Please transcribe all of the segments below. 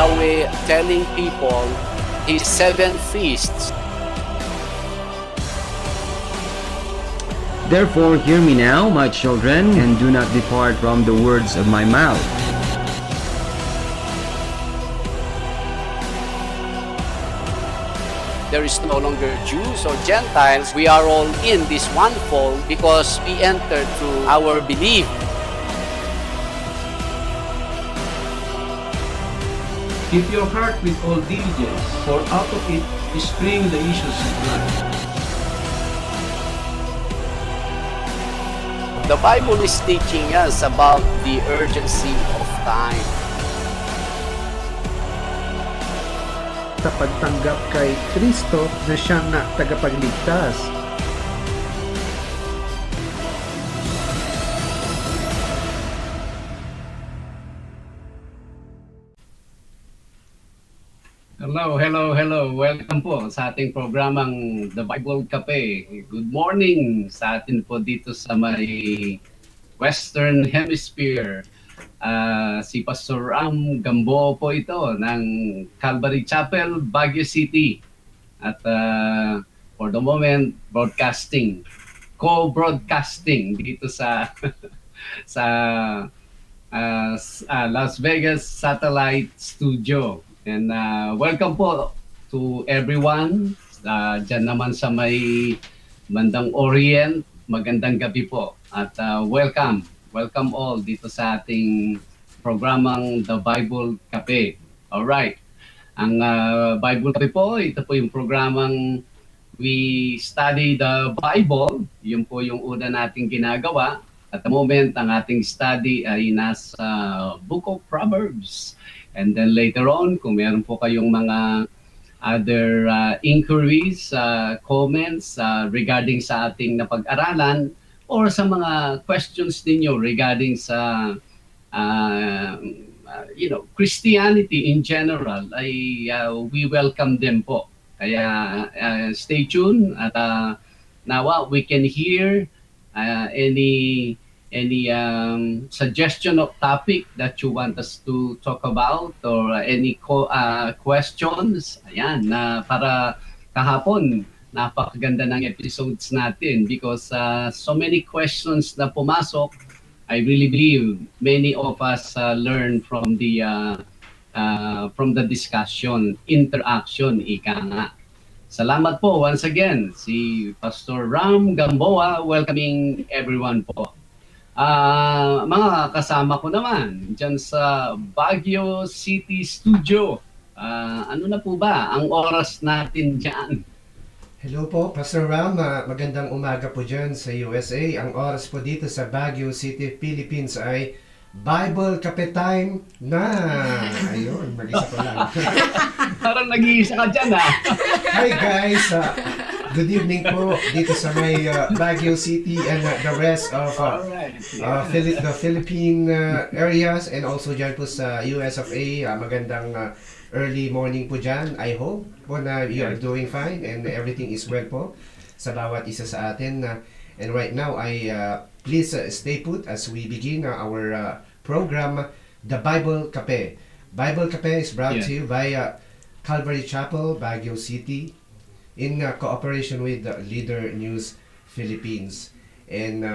Yahweh telling people His 7 feasts. Therefore hear me now, my children, and do not depart from the words of my mouth. There is no longer Jews or Gentiles. We are all in this one fold because we entered through our belief. Keep your heart with all diligence, for out of it spring the issues of life. The Bible is teaching us about the urgency of time. Sa pagtanggap kay Kristo na siyang tagapagligtas. Hello. Welcome po sa ating programang The Bible Cafe. Good morning sa atin po dito sa may Western Hemisphere. Si Pastor Ram Gamboa po ito ng Calvary Chapel, Baguio City. At for the moment, co-broadcasting dito sa sa Las Vegas Satellite Studio. And welcome po to everyone. Diyan naman sa may bandang Orient, magandang gabi po. At welcome all dito sa ating programang The Bible Cafe. Alright. Ang Bible Cafe po, ito po yung programang we study the Bible. Yun po yung una nating ginagawa. At the moment, ang ating study ay nasa Book of Proverbs. And then later on, kung meron po kayong mga other inquiries, comments regarding sa ating napag-aralan or sa mga questions ninyo regarding sa Christianity in general, we welcome them po. Kaya stay tuned at nawa we can hear any suggestion of topic that you want us to talk about or any questions. Ayan, para kahapon napakaganda ng episodes natin because so many questions na pumasok. I really believe many of us learn from the discussion, interaction, ika nga. Salamat po once again si Pastor Ram Gamboa, welcoming everyone po. Mga kasama ko naman dyan sa Baguio City Studio. Ano na po ba ang oras natin dyan? Hello po, Pastor Ram. Magandang umaga po dyan sa USA. Ang oras po dito sa Baguio City, Philippines ay Bible Cafe Time na. Ayun, mag-isa ko lang. Parang nag-iisa ka dyan Hi guys! Good evening po dito sa may Baguio City and the rest of the Philippine areas and also dyan po sa US of A. Magandang early morning po dyan. I hope po na you are doing fine and everything is well po sa bawat isa sa atin. And right now, please stay put as we begin our program, The Bible Cafe. Bible Cafe is brought to you by Calvary Chapel, Baguio City, in cooperation with Leader News Philippines, and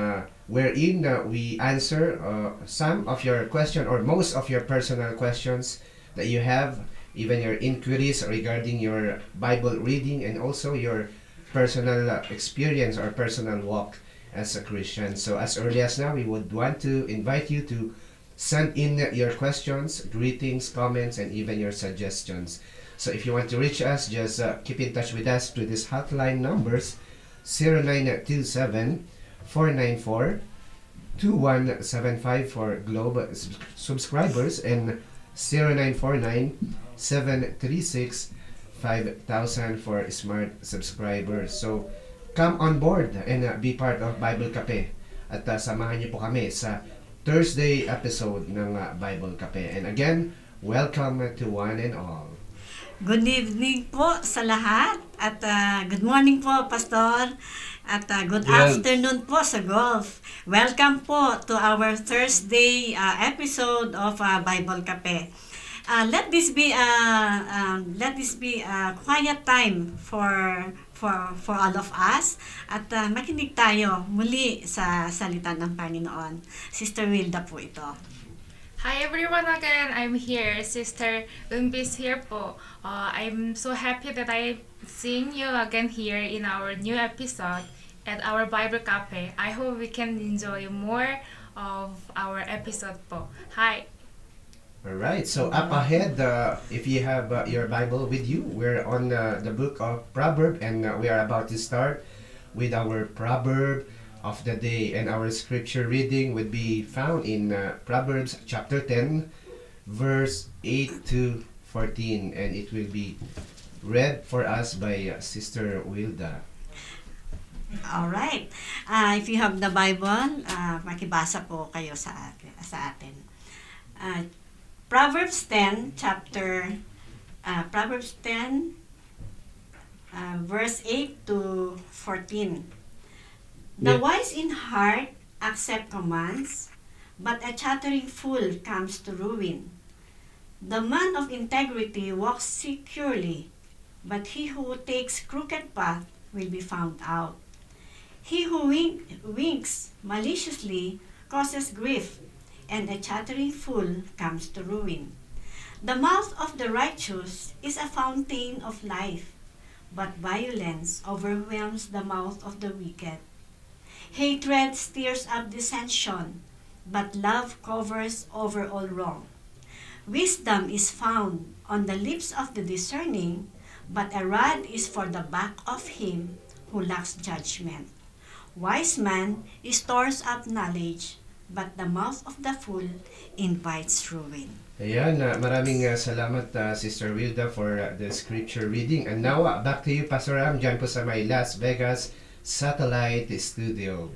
wherein we answer some of your question or most of your personal questions that you have, even your inquiries regarding your Bible reading and also your personal experience or personal walk as a Christian. So as early as now, we would want to invite you to send in your questions, greetings, comments, and even your suggestions. So if you want to reach us, just keep in touch with us through these hotline numbers, 0927-494-2175 for Globe subscribers and 0949-736-5000 for Smart subscribers. So come on board and be part of Bible Cafe at samahan niyo po kami sa Thursday episode ng Bible Cafe. And again, welcome to one and all. Good evening po sa lahat at good morning po, Pastor, at good afternoon po sa Gulf. Welcome po to our Thursday episode of Bible Cafe. let this be a quiet time for all of us at makinig tayo muli sa salita ng Panginoon. Sister Wilda po ito. Hi everyone again, I'm here. Sister Umbis here po. I'm so happy that I'm seeing you again here in our new episode at our Bible Cafe. I hope we can enjoy more of our episode po. Hi! Alright, so up ahead, if you have your Bible with you, we're on the book of Proverbs, and we are about to start with our proverb of the day, and our scripture reading would be found in Proverbs chapter 10 verse 8 to 14, and it will be read for us by Sister Wilda. Alright. If you have the Bible, makibasa po kayo sa atin. Proverbs 10 verse 8 to 14. The wise in heart accept commands, but a chattering fool comes to ruin. The man of integrity walks securely, but he who takes crooked path will be found out. He who winks maliciously causes grief, and a chattering fool comes to ruin. The mouth of the righteous is a fountain of life, but violence overwhelms the mouth of the wicked. Hatred stirs up dissension, but love covers over all wrong. Wisdom is found on the lips of the discerning, but a rod is for the back of him who lacks judgment. Wise man stores up knowledge, but the mouth of the fool invites ruin. Ayan, maraming salamat Sister Wilda for the scripture reading. And now, back to you, Pastor Ram, dyan po sa may Las Vegas Satellite Studio.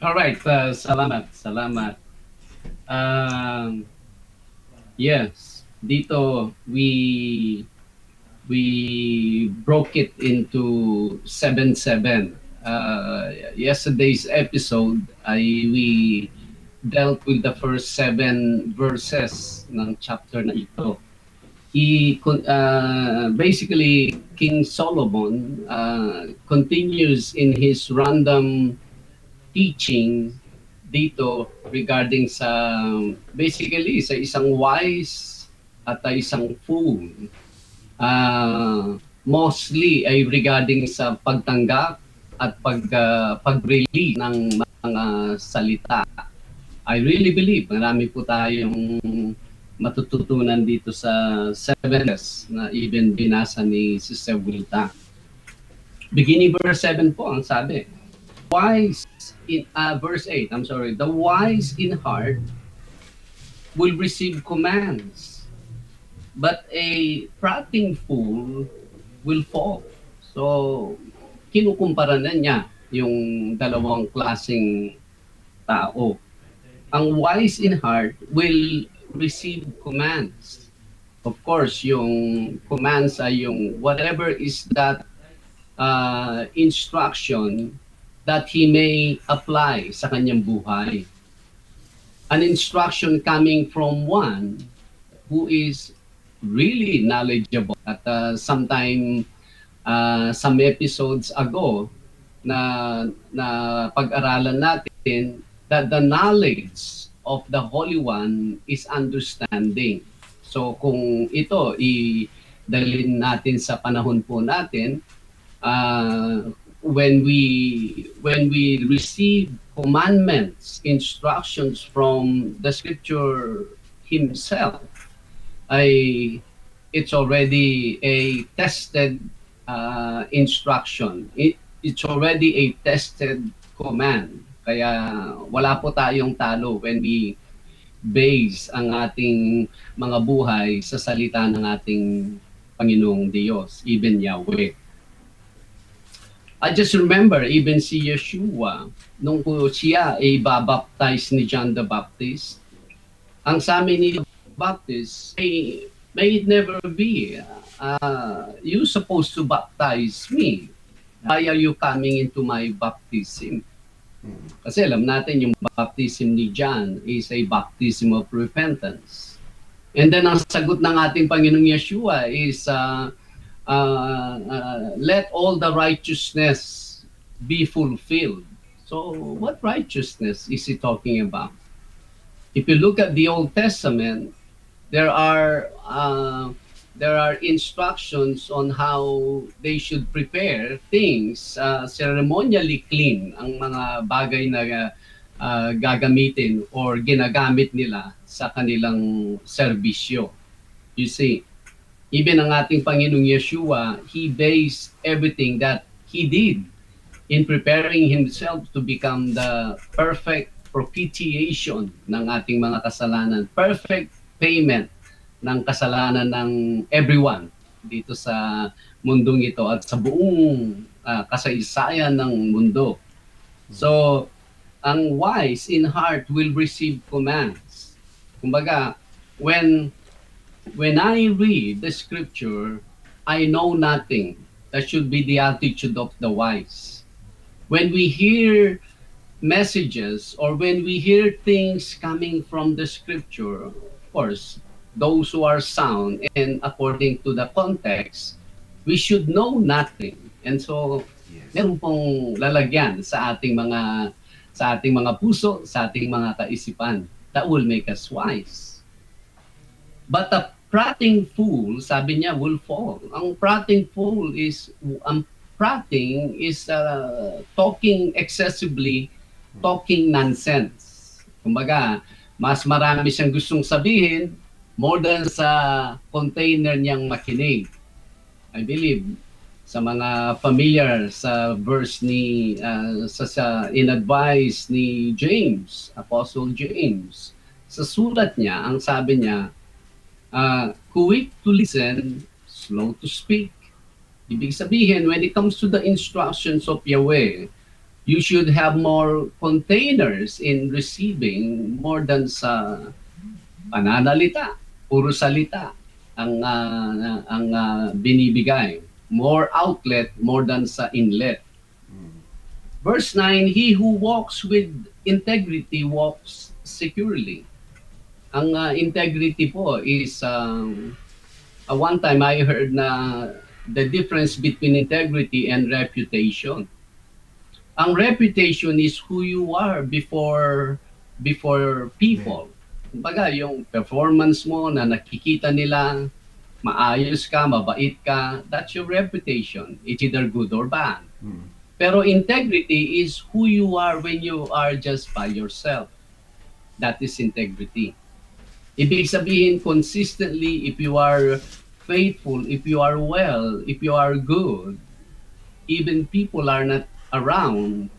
Alright, salamat. Yes, dito we broke it into 7-7. Yesterday's episode we dealt with the first 7 verses ng chapter na ito. Basically, King Solomon continues in his random teaching dito regarding basically sa isang wise at isang fool. Mostly ay regarding sa pagtanggap at pag-release ng mga salita. I really believe marami po tayong matututunan dito sa 7 na even binasa ni Sister Wilda. Beginning verse 7 po ang sabi. Wise in verse 8, the wise in heart will receive commands, but a prating fool will fall. So, kinukumpara na niya yung dalawang klaseng tao. Ang wise in heart will receive commands. Of course, yung commands ay yung whatever is that instruction that he may apply sa kanyang buhay. An instruction coming from one who is really knowledgeable. At some episodes ago na pag-aralan natin that the knowledge of the Holy One is understanding. So kung ito idalhin natin sa panahon po natin, when we receive commandments, instructions from the Scripture Himself, it's already a tested instruction. It's already a tested command. Kaya wala po tayong talo when we base ang ating mga buhay sa salita ng ating Panginoong Diyos, even Yahweh. I just remember even si Yeshua, nung po siya ay babaptize ni John the Baptist, ang sa amin ni Baptist, may it never be, you supposed to baptize me. Why are you coming into my baptism? Kasi alam natin yung baptism ni John is a baptism of repentance. And then ang sagot ng ating Panginoong Yeshua is, let all the righteousness be fulfilled. So what righteousness is he talking about? If you look at the Old Testament, there are instructions on how they should prepare things, ceremonially clean ang mga bagay na gagamitin or ginagamit nila sa kanilang serbisyo. You see, even ang ating Panginoong Yeshua, He based everything that He did in preparing Himself to become the perfect propitiation ng ating mga kasalanan, perfect payment ng kasalanan ng everyone dito sa mundong ito at sa buong kasaysayan ng mundo. So, ang wise in heart will receive commands. Kumbaga, when I read the scripture, I know nothing. That should be the attitude of the wise. When we hear messages or when we hear things coming from the scripture, of course, those who are sound and according to the context, we should know nothing. And so, meron pong lalagyan sa ating mga puso, sa ating mga kaisipan that will make us wise. But a prating fool, sabi niya, will fall. Ang prating fool is talking excessively, talking nonsense. Kumbaga, mas marami siyang gustong sabihin more than sa container niyang makinig. I believe sa mga familiar sa verse ni in advice ni James, Apostle James. Sa sulat niya, ang sabi niya, quick to listen, slow to speak. Ibig sabihin, when it comes to the instructions of Yahweh, you should have more containers in receiving more than sa pananalita, puro salita ang binibigay. More outlet, more than sa inlet. Verse 9, he who walks with integrity walks securely. Ang integrity po is, one time I heard na the difference between integrity and reputation. Ang reputation is who you are before people. Kumbaga, yung performance mo na nakikita nila, maayos ka, mabait ka, that's your reputation. It's either good or bad. Pero integrity is who you are when you are just by yourself. That is integrity. Ibig sabihin, consistently, if you are faithful, if you are well, if you are good, even people are not around,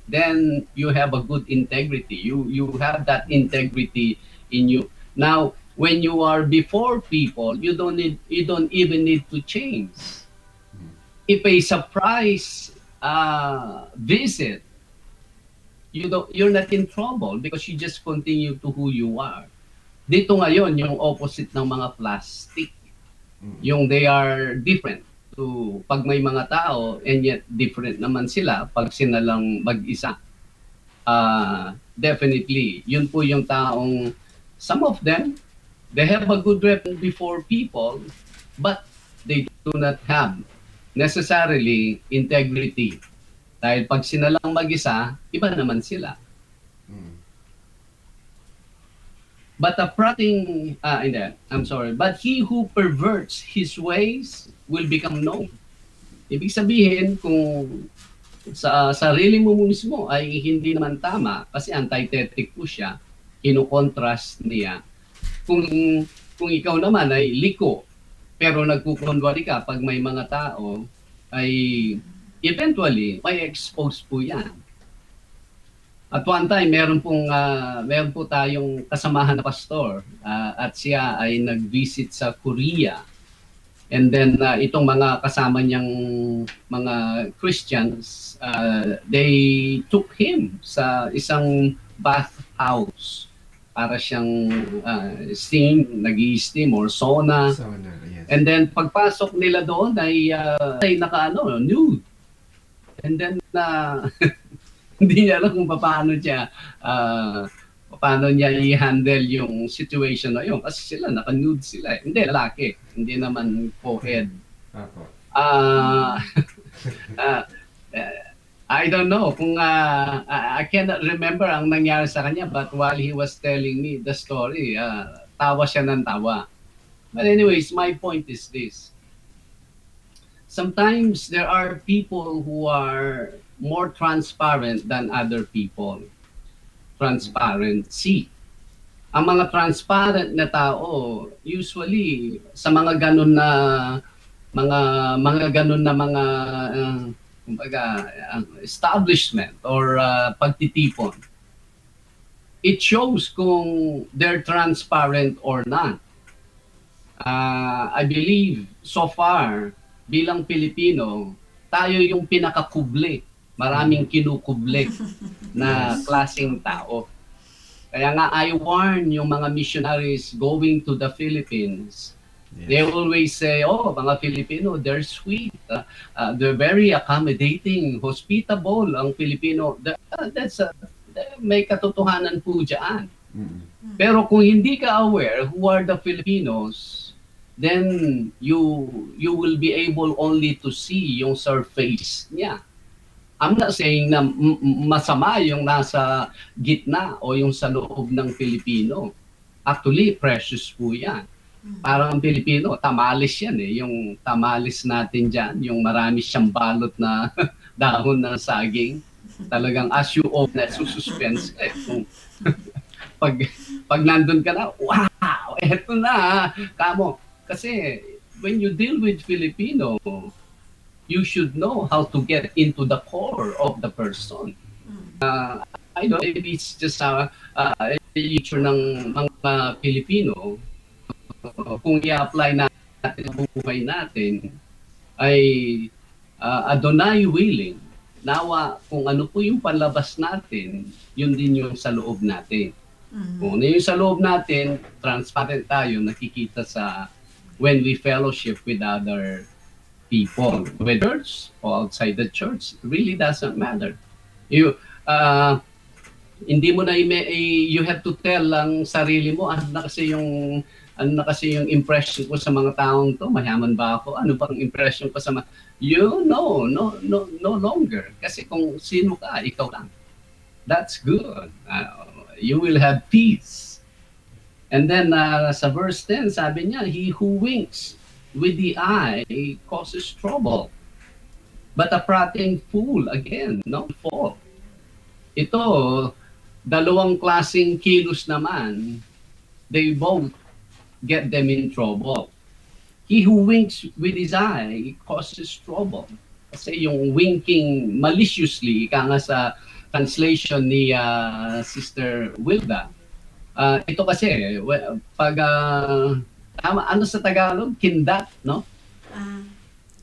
then you have a good integrity. You have that integrity in you. Now, when you are before people, you don't even need to change. If a surprise visit, you're not in trouble because you just continue to who you are. Dito ngayon, yung opposite ng mga plastic. Yung they are different to pag may mga tao and yet different naman sila pag sila lang mag-isa. Definitely, yun po yung taong, some of them, they have a good rep before people, but they do not have necessarily integrity. Dahil pag sila lang mag-isa, iba naman sila. But but he who perverts his ways will become known. Ibig sabihin, kung sa sarili mo mismo ay hindi naman tama, kasi antithetic po siya, ino-contrast niya. Kung ikaw naman ay liko, pero nagkukunwari ka pag may mga tao, ay eventually, may expose po yan. At one time, meron po tayong kasamahan na pastor at siya ay nag-visit sa Korea. And then, itong mga kasama niyang mga Christians, they took him sa isang bathhouse para siyang nag-i-steam or sauna. Yes. And then pagpasok nila doon ay nude. And then hindi niya alam kung paano paano niya i-handle yung situation na yun. Kasi sila, naka-nude sila. Hindi, lalaki. Hindi naman co-ed. Opo. Ah, ah, I don't know kung I cannot remember ang nangyari sa kanya, but while he was telling me the story, tawa siya ng tawa. But anyways, my point is this. Sometimes there are people who are more transparent than other people. Transparency. Ang mga transparent na tao, usually sa mga ganun na kumbaga, establishment or pagtitipon, it shows kung they're transparent or not. I believe so far bilang Pilipino, tayo yung pinakakuble. Maraming kinukuble na klaseng tao. Kaya nga I warn yung mga missionaries going to the Philippines. Yes. They always say, oh, mga Filipino, they're sweet. They're very accommodating, hospitable ang Filipino. May katotohanan po dyan. Mm-hmm. Pero kung hindi ka aware who are the Filipinos, then you will be able only to see yung surface niya. I'm not saying na masama yung nasa gitna o yung sa loob ng Pilipino. Actually, precious po yan. Parang ang Pilipino, tamales yan eh. Yung tamales natin dyan, yung marami siyang balot na dahon ng saging. Talagang as you open, sususpense ka eh. Kung, pag nandun ka na, wow, eto na, kamo. Kasi when you deal with Filipino, you should know how to get into the core of the person. I know, maybe it's just a nature ng mga Pilipino. Kung i-apply natin ang buhay natin, ay Adonai willing, nawa kung ano po yung panlabas natin, yun din yung sa loob natin. Kung ano yung sa loob natin, transparent tayo, nakikita sa when we fellowship with other people, whether church or outside the church, really doesn't matter. You hindi mo na you have to tell lang sarili mo ano na kasi yung impression ko sa mga taong to, mayaman ba ako? Ano bang impression ko sa no longer. Kasi kung sino ka, ikaw lang. That's good. You will have peace. And then sa verse 10, sabi niya, he who winks with the eye causes trouble. But a prating fool, again, no fault. Ito, dalawang klaseng kilos naman, they both get them in trouble. He who winks with his eye causes trouble. Kasi yung winking maliciously, ika nga sa translation ni Sister Wilda, ito kasi, pag ano sa Tagalog? Kindat, no?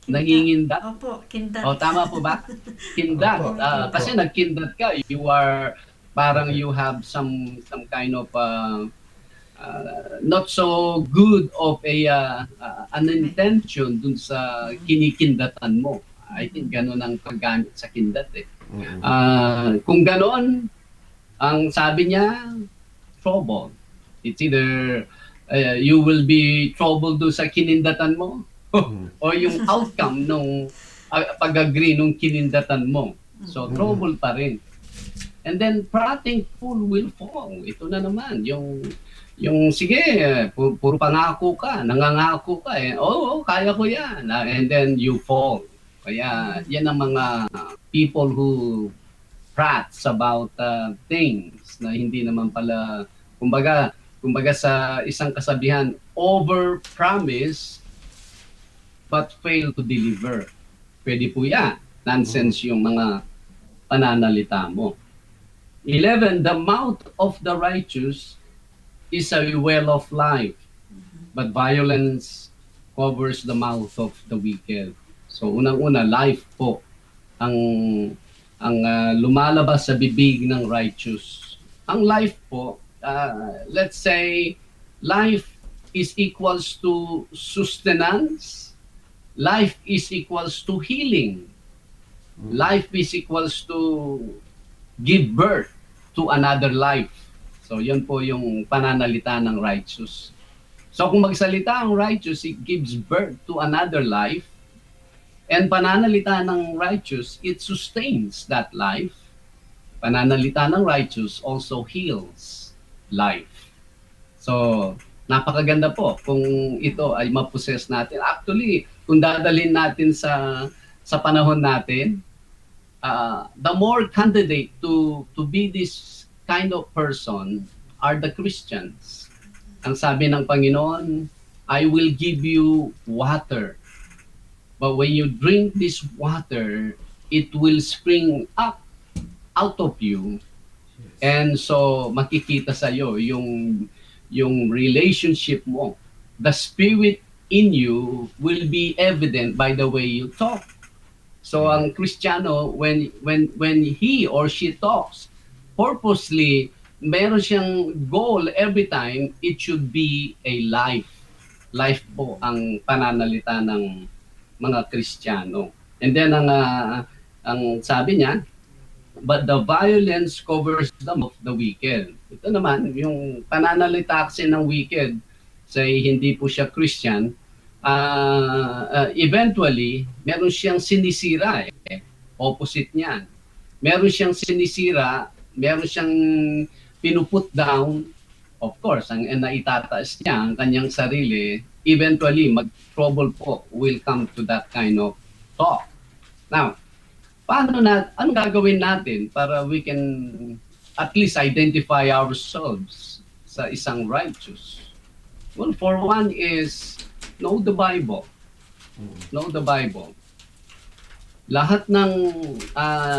Nangingindat? Opo, kindat. O, tama po ba? Kindat. Kasi nagkindat ka, you are, parang you have some kind of not so good of an intention dun sa kinikindatan mo. I think gano'n ang paggamit sa kindat eh. Kung gano'n, ang sabi niya, trouble. It's either you will be troubled do sa kinindatan mo o yung outcome nung pag-agree nung kinindatan mo. So, trouble pa rin. And then, prating fool will fall. Ito na naman, yung sige, puro pangako ka, nangangako ka eh. Oo, kaya ko yan. And then, you fall. Kaya, yan ang mga people who prats about things na hindi naman pala, kumbaga sa isang kasabihan, over-promise but fail to deliver. Pwede po yan. Nonsense yung mga pananalita mo. 11, the mouth of the righteous is a well of life, but violence covers the mouth of the wicked. So unang-una, life po ang lumalabas sa bibig ng righteous. Ang life po, let's say, life is equals to sustenance. Life is equals to healing. Life is equals to give birth to another life. So yun po yung pananalita ng righteous. So kung magsalita ang righteous, it gives birth to another life. And pananalita ng righteous, it sustains that life. Pananalita ng righteous also heals life. So napakaganda po kung ito ay ma-possess natin. Actually, kung dadalhin natin sa panahon natin, the more candidate to be this kind of person are the Christians. Ang sabi ng Panginoon, I will give you water. But when you drink this water, it will spring up out of you. And so makikita sa iyo yung relationship mo. The spirit in you will be evident by the way you talk. So ang Kristiyano, when he or she talks, purposely, meron siyang goal every time, it should be a life. Life po ang pananalita ng mga Kristiyano. And then ang sabi niya, but the violence covers the mouth of the wicked. Ito naman, yung pananalita kasi ng wicked, say hindi po siya Christian, eventually, meron siyang sinisira opposite niyan. Meron siyang sinisira, meron siyang pinuput down, of course, ang naitataas niya ang kanyang sarili, eventually, mag-trouble po will come to that kind of talk. Now, anong gagawin natin para we can at least identify ourselves sa isang righteous? Well, for one is know the Bible. Know the Bible. Lahat ng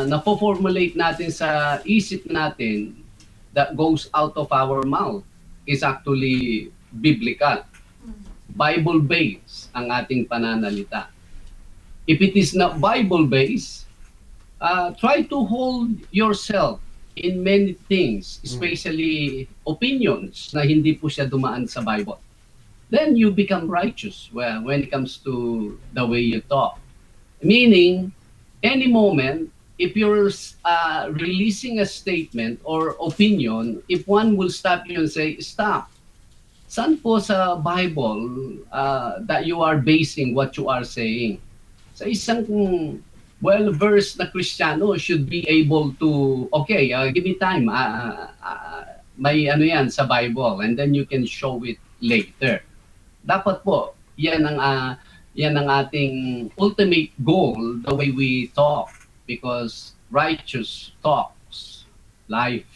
napo-formulate natin sa isip natin that goes out of our mouth is actually biblical. Bible-based ang ating pananalita. If it is not Bible-based, try to hold yourself in many things, especially opinions na hindi po siya dumaan sa Bible. Then you become righteous when it comes to the way you talk. Meaning, any moment, if you're releasing a statement or opinion, if one will stop you and say, stop, saan po sa Bible that you are basing what you are saying? Sa isang well-versed na Kristiyano should be able to, okay, give me time, may ano yan sa Bible, and then you can show it later. Dapat po, yan ang ating ultimate goal, the way we talk, because righteous talks, life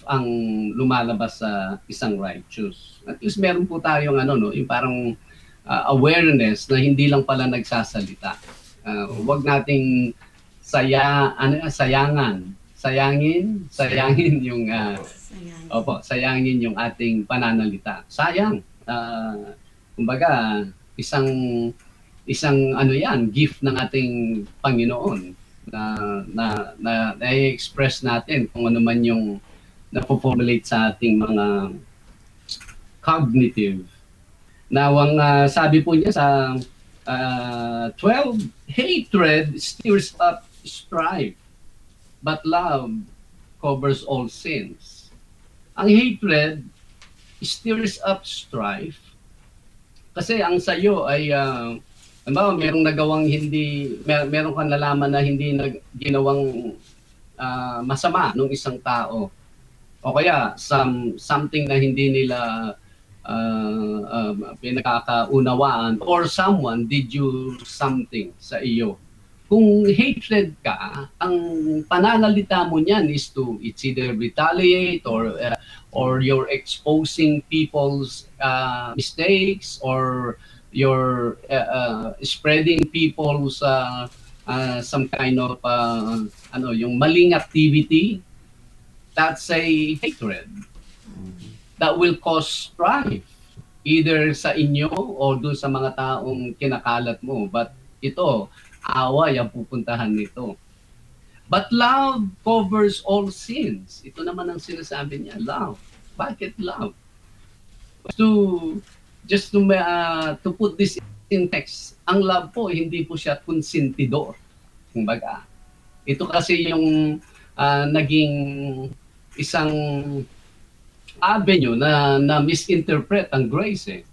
ang lumalabas sa isang righteous. At least meron po tayong yung parang awareness na hindi lang pala nagsasalita. Huwag nating sayangin yung sayangin yung ating pananalita. Sayang. Kumbaga, isang gift ng ating Panginoon na i-express natin kung ano man yung na-formulate sa ating mga cognitive. Now, ang sabi po niya sa 12, hatred stirs up strife, but love covers all sins. Ang hatred stirs up strife kasi ang sayo ay merong nagawang meron kang nalaman na hindi ginawang masama ng isang tao o kaya something na hindi nila pinakakaunawaan or someone did you something sa iyo. Kung hatred ka, ang pananalita mo niyan is it's either retaliate or you're exposing people's mistakes or you're spreading people's some kind of yung maling activity. That's a hatred that will cause strife either sa inyo o dun sa mga taong kinakalat mo. But ito, away ang pupuntahan nito. But love covers all sins. Ito naman ang sinasabi niya, love. Bakit love? Just to put this in text, ang love po, hindi po siya konsentidor. Kumbaga, ito kasi yung naging isang avenue na misinterpret ang grace eh.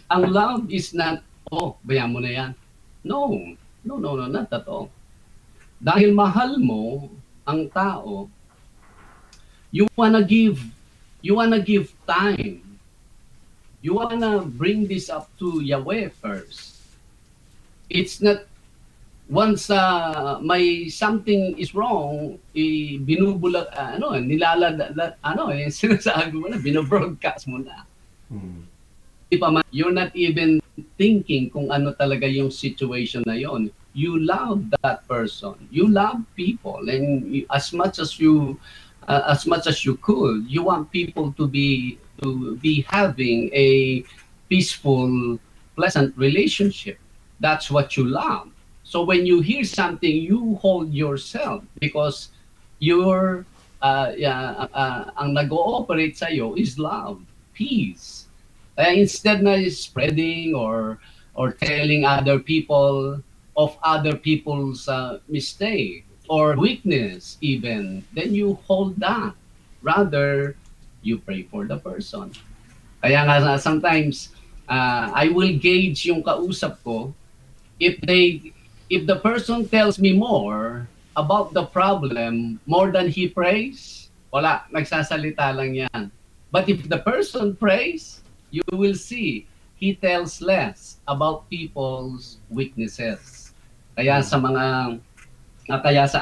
Ang love is not, oh, bayan mo na yan. No, not at all. Dahil mahal mo ang tao, you wanna give time. You wanna bring this up to Yahweh first. It's not once may something is wrong, binubulag sinasabi mo na, binobroadcast mo na. You're not even thinking kung ano talaga yung situation na yon. You love that person. You love people, and as much as you could, you want people to be having a peaceful, pleasant relationship. That's what you love. So when you hear something, you hold yourself because ang nag-ooperate sa'yo is love, peace. Instead na spreading or telling other people of other people's mistake or weakness even, then you hold that. Rather, you pray for the person. Kaya nga sometimes, I will gauge yung kausap ko if the person tells me more about the problem more than he prays, wala, nagsasalita lang yan. But if the person prays, you will see he tells less about people's weaknesses. Kaya sa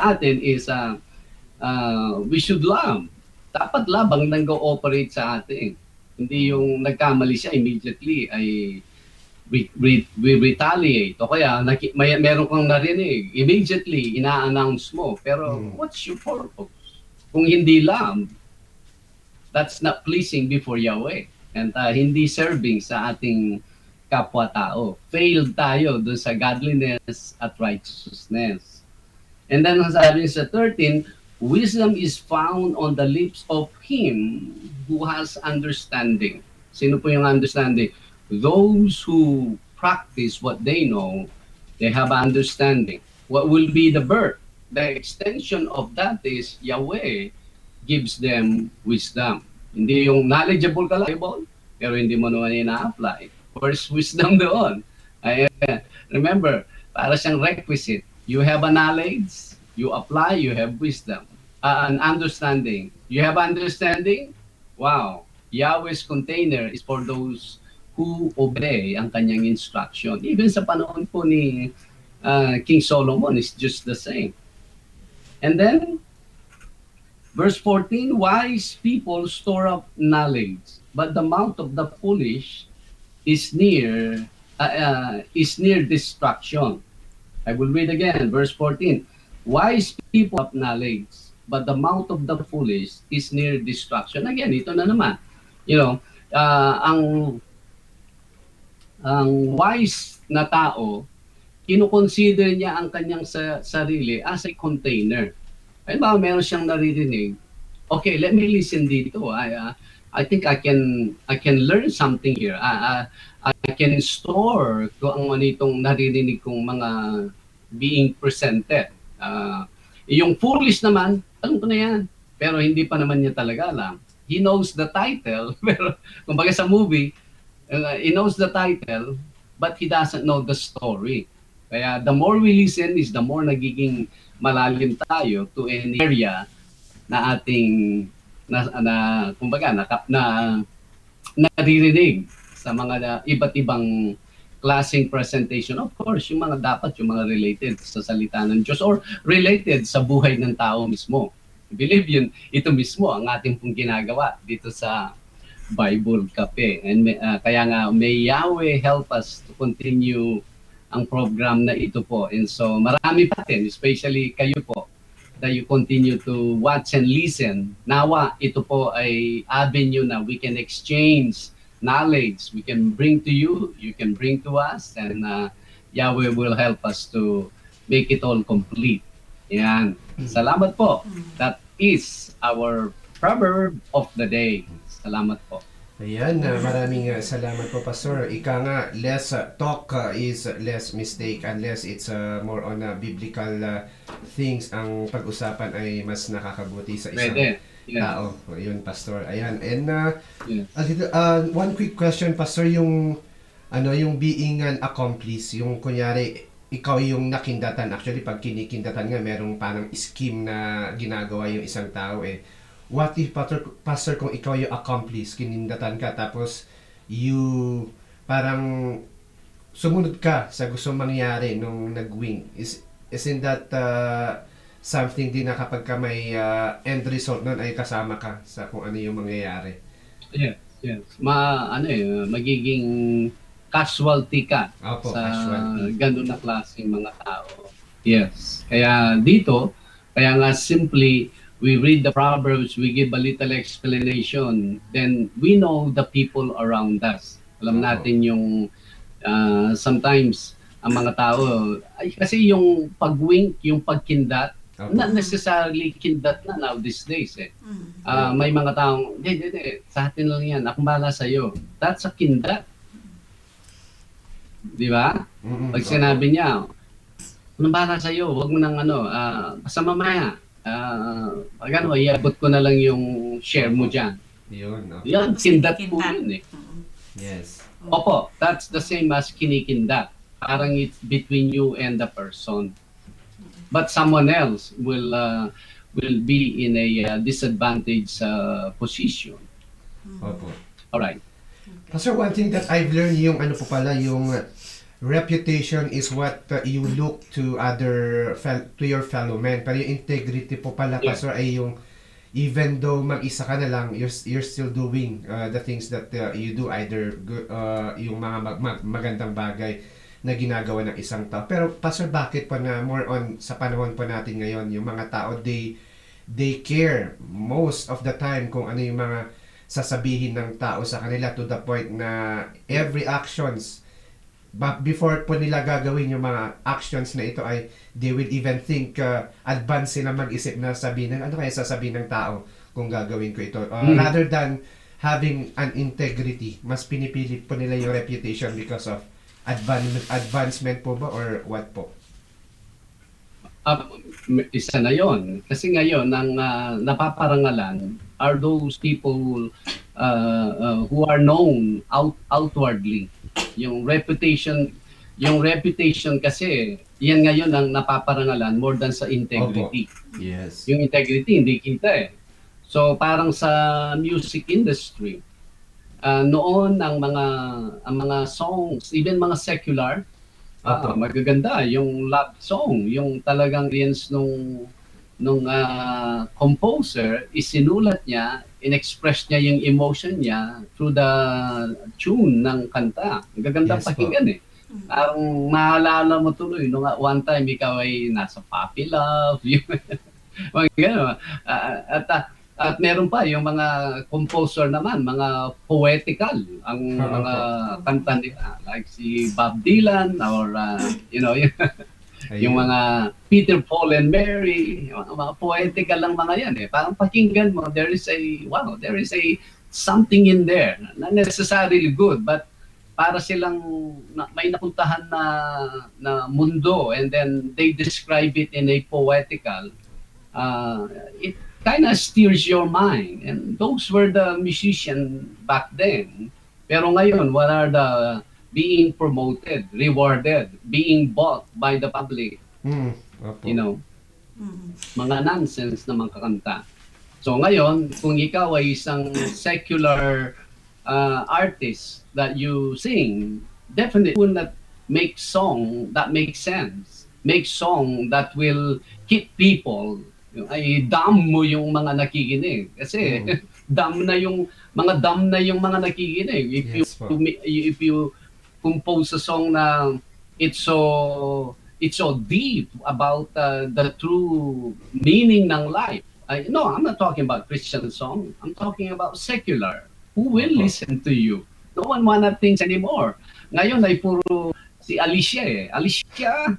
atin is we should love. Dapat labang nang go-operate sa atin. Hindi yung nagkamali siya immediately ay we retaliate. O kaya meron kang narinig, immediately ina-announce mo. Pero what's your purpose? Kung hindi love, that's not pleasing before Yahweh. And hindi serving sa ating kapwa-tao. Failed tayo doon sa godliness at righteousness. And then sabi sa 13, wisdom is found on the lips of him who has understanding. Sino po yung understanding? Those who practice what they know, they have understanding. What will be the birth? The extension of that is Yahweh gives them wisdom. Hindi yung knowledgeable ka lang, pero hindi mo naman ina-apply. Where's wisdom doon? Remember, para siyang requisite. You have a knowledge, you apply, you have wisdom. An understanding. You have understanding? Wow. Yahweh's container is for those who obey ang kanyang instruction. Even sa panahon po ni King Solomon, is just the same. And then, verse 14, wise people store up knowledge, but the mouth of the foolish is near destruction. I will read again, verse 14. Wise people have knowledge, but the mouth of the foolish is near destruction. Again, ito na naman. You know, ang wise na tao, kinukonsider niya ang kanyang sarili as a container. Ay ba, meron siyang naririnig. Okay, let me listen dito. I think I can learn something here. I can store kung ano itong naririnig kong mga being presented. Yung foolish naman, alam ko na yan. Pero hindi pa naman niya talaga alam. He knows the title. Pero kumbaga sa movie, he knows the title, but he doesn't know the story. Kaya the more we listen is the more nagiging malalim tayo to an area na ating kumbaga naririnig sa mga iba't ibang klaseng presentation. Of course, yung mga related sa salita ng Diyos or related sa buhay ng tao mismo. I believe ito mismo ang ating pong ginagawa dito sa Bible Cafe. And kaya nga, may Yahweh help us to continue ang program na ito po. And so marami pa din, especially kayo po, that you continue to watch and listen. Nawa, ito po ay avenue na we can exchange knowledge. We can bring to you, you can bring to us, and Yahweh will help us to make it all complete. Yan. Salamat po. That is our proverb of the day. Salamat po. Ayan, maraming salamat po, Pastor. Ika nga, less talk is less mistake unless it's more on biblical things. Ang pag-usapan ay mas nakakabuti sa isang Pwede. Yeah. tao. Yun, Pastor. Ayan. And Yes. one quick question, Pastor, yung yung being an accomplice, yung kunyari, ikaw yung nakindatan. Actually, pag kinikindatan nga, merong parang scheme na ginagawa yung isang tao eh. What if, Pastor, kung ikaw yung accomplice, kinindatan ka, tapos you parang sumunod ka sa gusto mangyari nung nag-win? Isn't that something din na kapag ka may end result nun ay kasama ka sa kung ano yung mangyayari? Yes, yes. Magiging casualty ka Opo, sa casualty. ganun na klaseng mga tao. Yes. Kaya dito, kaya nga simply, we read the Proverbs, we give a little explanation, then we know the people around us. Alam natin yung sometimes ang mga tao, kasi yung pag-wink, yung pagkindat, not necessarily kindat na now these days eh. May mga taong, hindi, sa atin lang yan, akong bahala sa'yo. That's a kindat. Di ba? Pag sinabi niya, akong bahala sa'yo, huwag mo nang basta mamaya. Iabot ko na lang yung share mo dyan. Yun. Okay. Yan, kindat po yun eh. Yes. Opo, that's the same as kinikindat. Parang it's between you and the person. But someone else will be in a disadvantaged position. Opo. Alright. Pastor, one thing that I've learned, yung yung reputation is what you look to to your fellow men. Pero yung integrity po pala, Yeah. Pastor, ay yung even though mag-isa ka na lang, you're still doing the things that you do, either yung mga magandang bagay na ginagawa ng isang tao. Pero Pastor, bakit po na more on sa panahon po natin ngayon, yung mga tao, they care most of the time kung ano yung mga sasabihin ng tao sa kanila, to the point na every actions, before po nila gagawin yung mga actions na ito ay they will even think advance sila mag-isip na sabihin ano kaya sasabihin ng tao kung gagawin ko ito, rather than having an integrity. Mas pinipili po nila yung reputation because of advancement po ba or what po? Isa na yon. Kasi ngayon, ang napaparangalan are those people who are known outwardly. Yung reputation kasi, yan ngayon ang napaparangalan more than sa integrity. Opo. Yes. Yung integrity, hindi kita eh. So, parang sa music industry, noon ang mga songs, even mga secular, magaganda yung love song, yung talagang audience nung composer, isinulat niya, inexpress niya yung emotion niya through the tune ng kanta. Ang gagandang Yes, pakinggan eh. Parang maalala mo tuloy, nung one time ikaw ay nasa puppy love, mga gano'n. At meron pa yung mga composer naman, mga poetical ang mga kanta nila, like si Bob Dylan or yung mga Peter, Paul and Mary, yung mga poetical lang mga yan eh. Parang pakinggan mo, there is a something in there, not necessarily good, but para silang may napuntahan na mundo, and then they describe it in a poetical, it kind of steers your mind. And those were the musicians back then. Pero ngayon, what are the being promoted, rewarded, being bought by the public? You know, mga nonsense na mga kakanta. So ngayon, kung ikaw ay isang secular artist that you sing, definitely will not make song that makes sense. Make song that will keep people, ay dumb mo yung mga nakikinig. Kasi dumb na yung mga nakikinig. If you compose a song na it's so deep about the true meaning ng life. No, I'm not talking about Christian song. I'm talking about secular. Who will listen to you? No one wanna things anymore. Ngayon ay puro si Alicia eh. Alicia,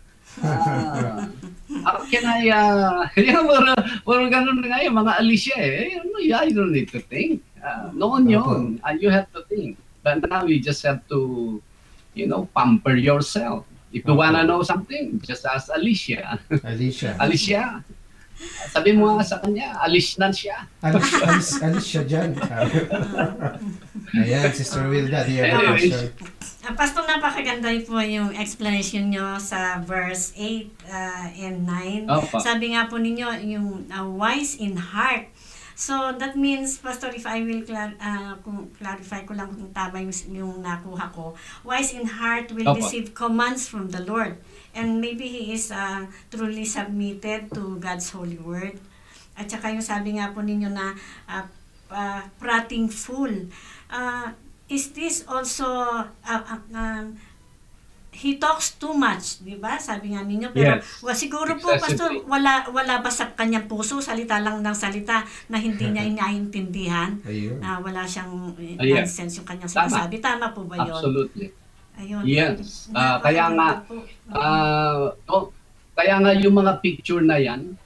puro ganun na ngayon, mga Alicia eh. I don't need to think. Noon yun, you have to think. But now you just have to, pamper yourself. If you wanna know something, just ask Alicia. Alicia. Alicia, sabi mo nga sa kanya, alis na siya. Alis siya dyan. Ayan, Sister Wilda, do you have a question? Pastor, napakaganda po yung explanation nyo sa verse 8 and 9. Opo. Sabi nga po ninyo, yung wise in heart. So, that means, Pastor, if I will clarify ko lang kung tama yung nakuha ko, wise in heart will Opo. receive commands from the Lord. And maybe he is truly submitted to God's holy word. At saka yung sabi nga po ninyo na prating full. Is this also he talks too much, di ba? Sabi nga ninyo, pero siguro po, Pastor, wala ba sa kanyang puso, salita lang ng salita na hindi niya inaintindihan, na wala siyang nonsense yung kanyang sinasabi. Tama po ba yun? Absolutely. Ayun. Yes. Kaya nga yung mga picture na yan,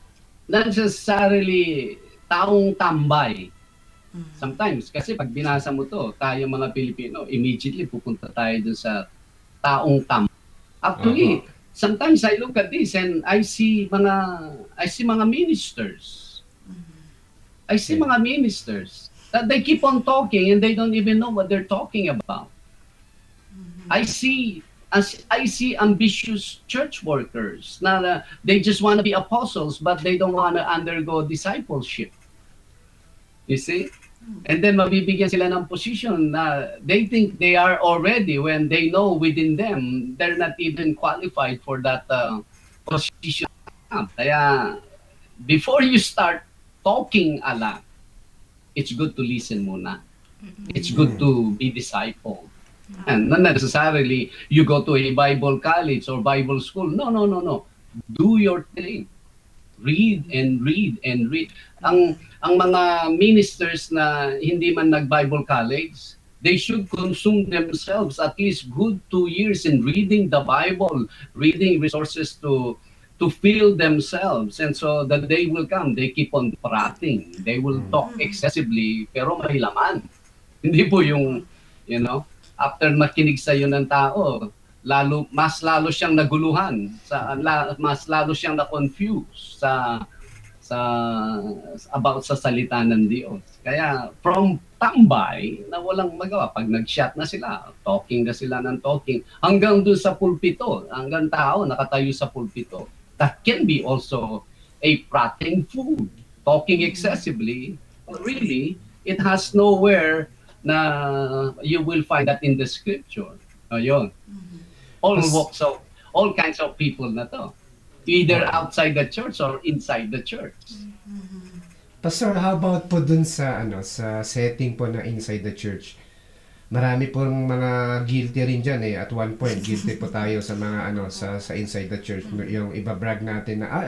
not necessarily taong tambay. Sometimes, kasi pag binasa mo to, tayo mga Pilipino, immediately pupunta tayo dun sa taong tam. Actually, sometimes I look at this and I see mga ministers. I see mga ministers that they keep on talking and they don't even know what they're talking about. I see ambitious church workers na they just want to be apostles but they don't want to undergo discipleship. You see? And then mabibigyan sila ng position na they think they are already when they know within them they're not even qualified for that position. Kaya before you start talking a lot, it's good to listen muna. It's good to be disciple. And not necessarily you go to a Bible college or Bible school. No. Do your thing. Read and read and read. Ang mga ministers na hindi man nag-Bible college, they should consume themselves at least good 2 years in reading the Bible, reading resources to fill themselves. And so the day will come, they keep on prating. They will talk excessively, pero may laman. Hindi po yung, after makinig sa'yo ng tao, mas lalo siyang naguluhan, mas lalo siyang na-confuse about sa salita ng Diyos. Kaya from tambay na walang magawa, pag nag-shot na sila, talking na sila ng talking, hanggang doon sa pulpito, hanggang tao nakatayo sa pulpito. That can be also a prating fool, talking excessively. But really, it has nowhere na you will find that in the scripture. Ayun. All kinds of people na to. Either outside the church or inside the church. Pastor, how about po dun sa sa setting po na inside the church? Marami pong mga guilty rin diyan eh. At one point, guilty po tayo sa mga sa inside the church. Yung ibabrag natin na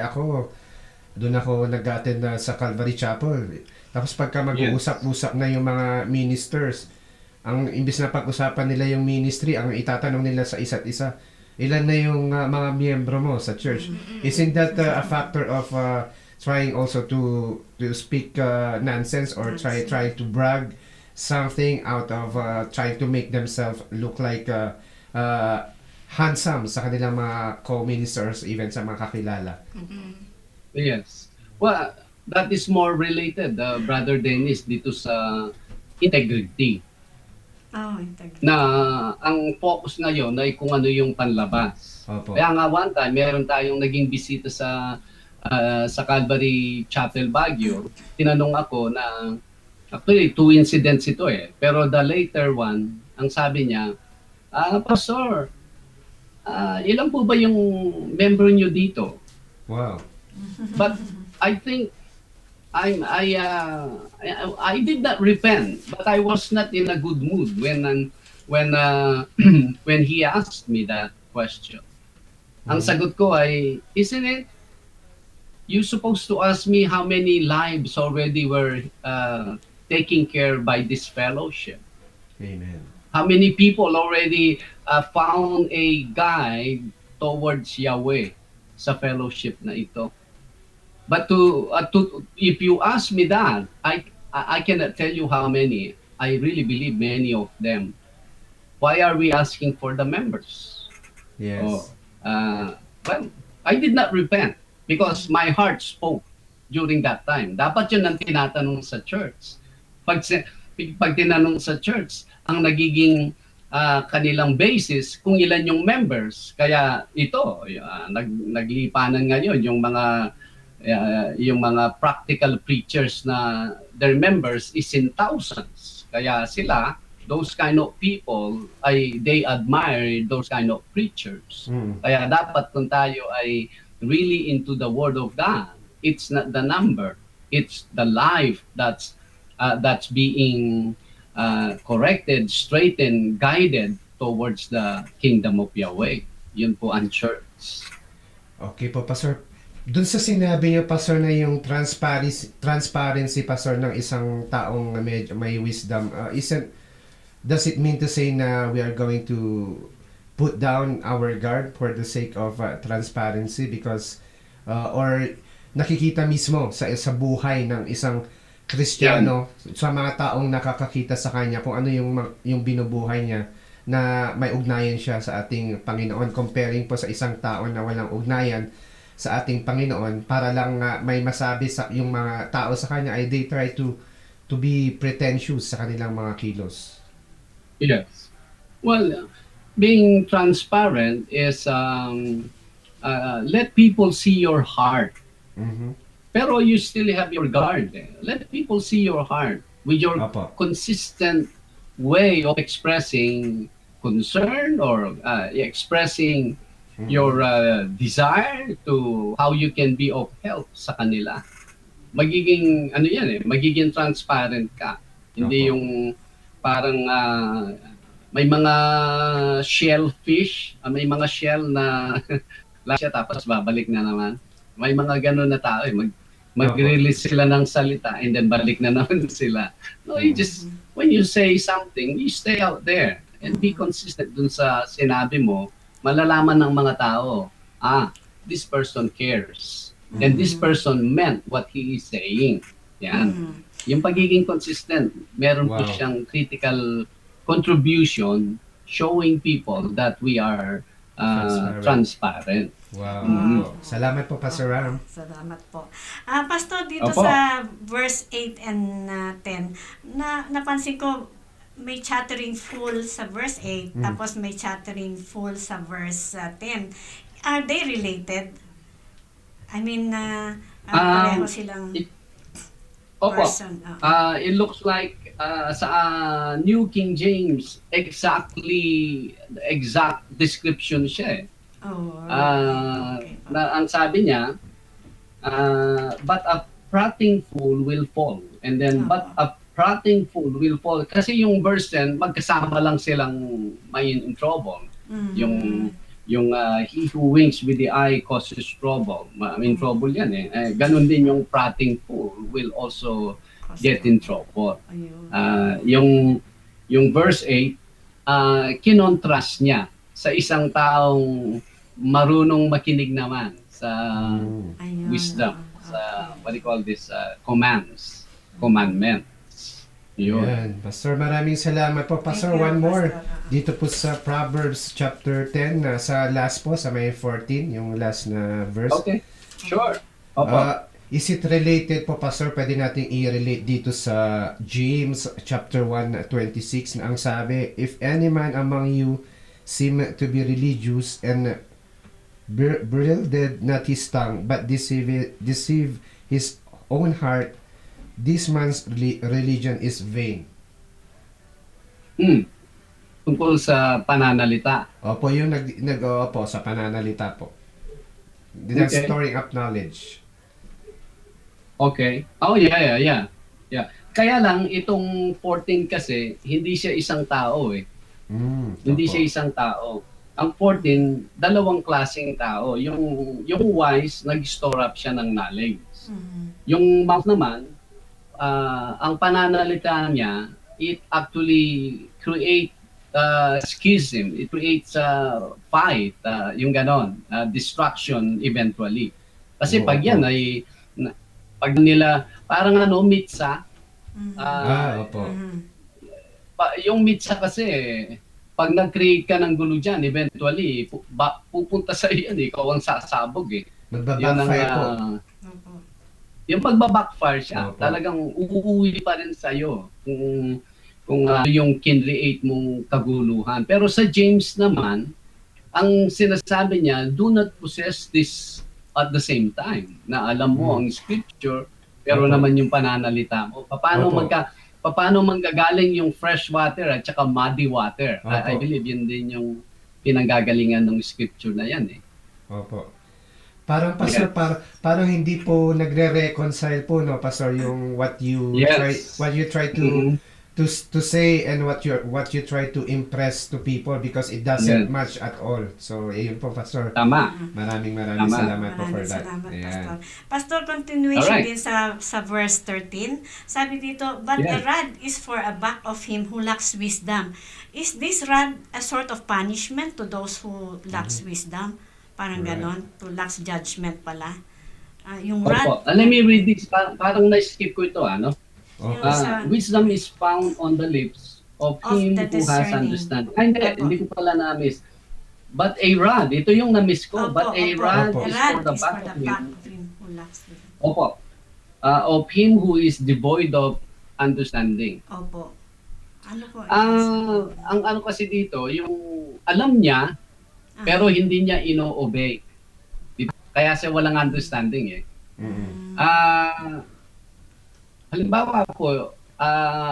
doon ako nag-attend sa Calvary Chapel. Tapos pagka mag-uusap-usap na yung mga ministers, ang imbis na pag-usapan nila yung ministry, ang itatanong nila sa isa't isa, ilan na yung mga miyembro mo sa church? Isn't that a factor of trying also to speak nonsense or try to brag something out of trying to make themselves look like handsome sa kanilang mga co-ministers, even sa mga kakilala? Yes. Well, that is more related, Brother Dennis, dito sa integrity. Integrity. Na ang focus ngayon ay kung ano yung panlabas. Opo. Kaya nga one time, meron tayong naging bisita sa Calvary Chapel Baguio. Tinanong ako na, actually 2 incidents ito pero the later one, ang sabi niya, Pastor, ilan po ba yung member niyo dito? Wow. But I think I did not repent, but I was not in a good mood when he asked me that question. Ang sagot ko ay, isn't it? You supposed to ask me how many lives already were taken care by this fellowship. Amen. How many people already found a guide towards Yahweh sa fellowship na ito? But if you ask me that, I cannot tell you how many. I really believe many of them. Why are we asking for the members? Yes. Oh, well, I did not repent because my heart spoke during that time. Dapat yun ang tinatanong sa church. Pag tinanong sa church, ang nagiging kanilang basis kung ilan yung members. Kaya ito, naglipanan ngayon yung mga practical preachers na their members is in thousands. Kaya sila, those kind of people, they admire those kind of preachers. Kaya dapat kung tayo ay really into the Word of God, it's not the number, it's the life that's being corrected, straightened, guided towards the kingdom of Yahweh. Yun po ang church. Okay po, Pastor. Doon sa sinabi niyo, Pastor, na yung transparency, Pastor, ng isang taong medyo may wisdom, does it mean to say na we are going to put down our guard for the sake of transparency because or nakikita mismo sa buhay ng isang Kristiyano, sa mga taong nakakakita sa kanya kung ano yung binubuhay niya na may ugnayan siya sa ating Panginoon, comparing po sa isang tao na walang ugnayan sa ating Panginoon, para lang may masabi sa yung mga tao sa kanya ay they try to be pretentious sa kanilang mga kilos. Yes. Well, being transparent is let people see your heart. Pero you still have your guard. Let people see your heart with your consistent way of expressing concern or expressing your desire to how you can be of help sa kanila. Magiging magiging transparent ka. Hindi yung parang may mga shellfish, may mga shell na siya tapos babalik na naman. May mga ganun na tao mag-release sila ng salita and then balik na naman sila. No, you just when you say something, you stay out there and be consistent dun sa sinabi mo. Malalaman ng mga tao, this person cares. And this person meant what he is saying. Yan. Yung pagiging consistent, meron po siyang critical contribution showing people that we are transparent. Wow. Salamat po, Pastor Ram. Salamat po. Pastor, dito sa verse 8 and 10, napansin ko, may chattering full sa verse 8, tapos may chattering full sa verse 10. Are they related? I mean, pareho silang person. It looks like sa New King James, exact description siya. Ang sabi niya, but a prating fool will fall. And then, but a prating fool will fall. Kasi yung verse 10, magkasama lang silang may in trouble. Yung he who winks with the eye causes trouble. In trouble yan eh. Ganon din yung prating fool will also get in trouble. Yung verse 8, kinontrast niya sa isang taong marunong makinig naman sa wisdom, sa what do you call this, commandments. Yan. Pastor, maraming salamat po. Pastor, one more. Dito po sa Proverbs chapter 10, sa last po, sa may 14, yung last na verse. Okay, sure. Is it related po, Pastor? Pwede natin i-relate dito sa James chapter 1:26 na ang sabi, if any man among you seem to be religious and bridled not his tongue, but deceive his own heart, this man's religion is vain. Tungkol sa pananalita. Opo, yung opo, sa pananalita po. Okay. Storing up knowledge. Okay. Oh, yeah. Kaya lang, itong 14 kasi, hindi siya isang tao eh. Hindi siya isang tao. Ang 14, dalawang klaseng tao. Yung wise, nag-store up siya ng knowledge. Yung mouth naman, ang pananalita niya, it actually create schism. It creates fight, yung ganon, destruction eventually. Kasi pag yan ay, pag nila, parang mitsa, Opo. Yung mitsa kasi, pag nag-create ka ng gulo dyan, eventually, pupunta sa iyo yan, ikaw ang sasabog eh. Magbabackfire po. Opo. Yung pagbabackfire siya, Opo. talagang uuwi pa rin sa iyo kung yung kinreate mong kaguluhan. Pero sa James naman, ang sinasabi niya, do not possess this at the same time. Na alam mo ang scripture, pero Opo. naman yung pananalita mo. Paano Opo. paano manggagaling yung fresh water at saka muddy water? I Opo. believe yun din yung pinanggagalingan ng scripture na yan eh. Opo. Parang pastor, parang hindi po nagre-reconcile po, no, pastor, yung what you try to to say and what you try to impress to people, because it doesn't match at all. So yun po, pastor. Tama. Maraming Tama. salamat po for Maraming that. salamat, Ayan. Pastor. Pastor, continuation Alright. din sa verse 13. Sabi dito, but a Yes. rod is for a back of him who lacks wisdom. Is this rod a sort of punishment to those who lacks wisdom? Parang Right. ganon, to lacks judgment pala. Yung Opo. rod, Let me read this. Parang na-skip ko ito, ano? Opo. Wisdom is found on the lips of Of him the who has discerning. understanding. Ay, Opo. hindi ko pala na-miss. But a rod, ito yung na-miss ko. But a rod Opo. a is rod for the is back for the of him. back of him who lacks wisdom. Opo. Of him who is devoid of understanding. Opo. Ano po? Ang ano kasi dito, yung alam niya, pero hindi niya ino-obey. Di ba? Kaya siya walang understanding eh. Mm-mm. Halimbawa po,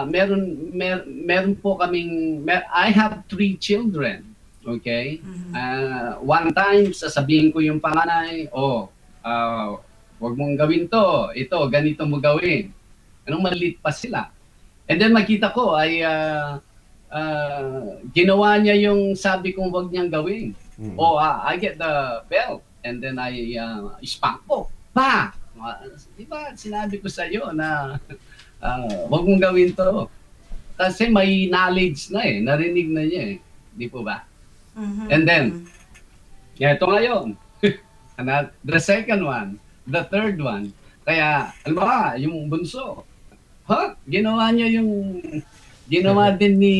meron po kaming, I have 3 children. Okay? One time, sasabihin ko yung panganay, wag mong gawin to. Ito, ganito mo gawin. Anong maliit pa sila. And then makita ko ay ginawa niya yung sabi kong wag niyang gawin. I get the belt and then I spank ko. Ba! Di ba sinabi ko sa iyo na wag mong gawin to. Kasi may knowledge na eh. Narinig na niya eh. Di po ba? And then, ito ngayon. The second one. The third one. Kaya, alam ba, yung bunso. Ginawa niya ginawa din ni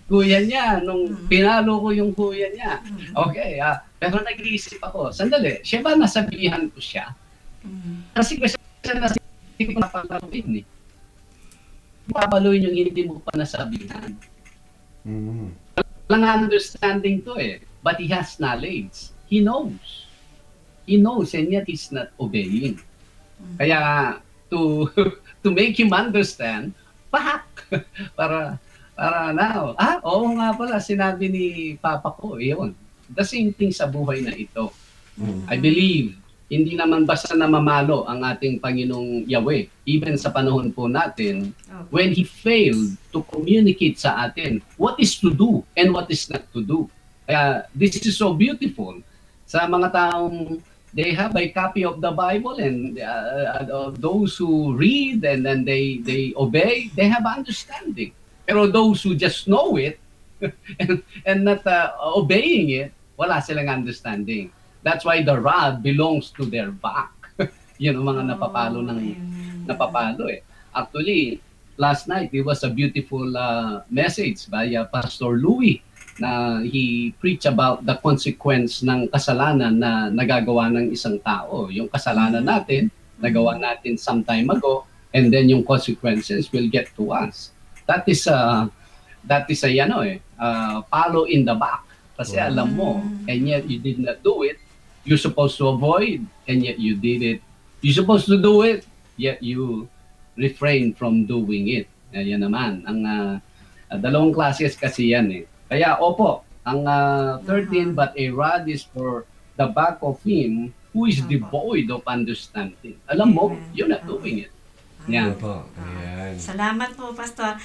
kuya niya nung pinalo ko yung kuya niya. Okay, pero nag-iisip ako, sandali, siya ba nasabihan ko siya? Kasi siya nasabihan ko na palaruin eh. Papaluin yung hindi mo pa nasabihan. Walang understanding to eh. But he has knowledge. He knows. He knows and yet he's not obeying. Kaya to make him understand, para now, oo nga pala, sinabi ni Papa ko, yun. The same thing sa buhay na ito. I believe, hindi naman basta na mamalo ang ating Panginoong Yahweh. Even sa panahon po natin, when He failed to communicate sa atin what is to do and what is not to do. Kaya this is so beautiful. Sa mga taong they have a copy of the Bible and those who read and then they obey, they have understanding. Pero those who just know it and not obeying it, wala silang understanding. That's why the rod belongs to their back. Yun ang mga napapalo eh. Actually, last night, it was a beautiful message by Pastor Louis na he preached about the consequence ng kasalanan na nagagawa ng isang tao. Yung kasalanan natin, nagawa natin some time ago, and then yung consequences will get to us. That is a palo in the back. Kasi alam mo, and yet you did not do it. You're supposed to avoid, and yet you did it. You're supposed to do it, yet you refrain from doing it. Yan naman. Ang dalawang classes kasi yan eh. Kaya opo, ang 13, but a rod is for the back of him who is devoid of understanding. Alam mo, you're not doing it. Yan. Opo. Ayan. Salamat po, Pastor.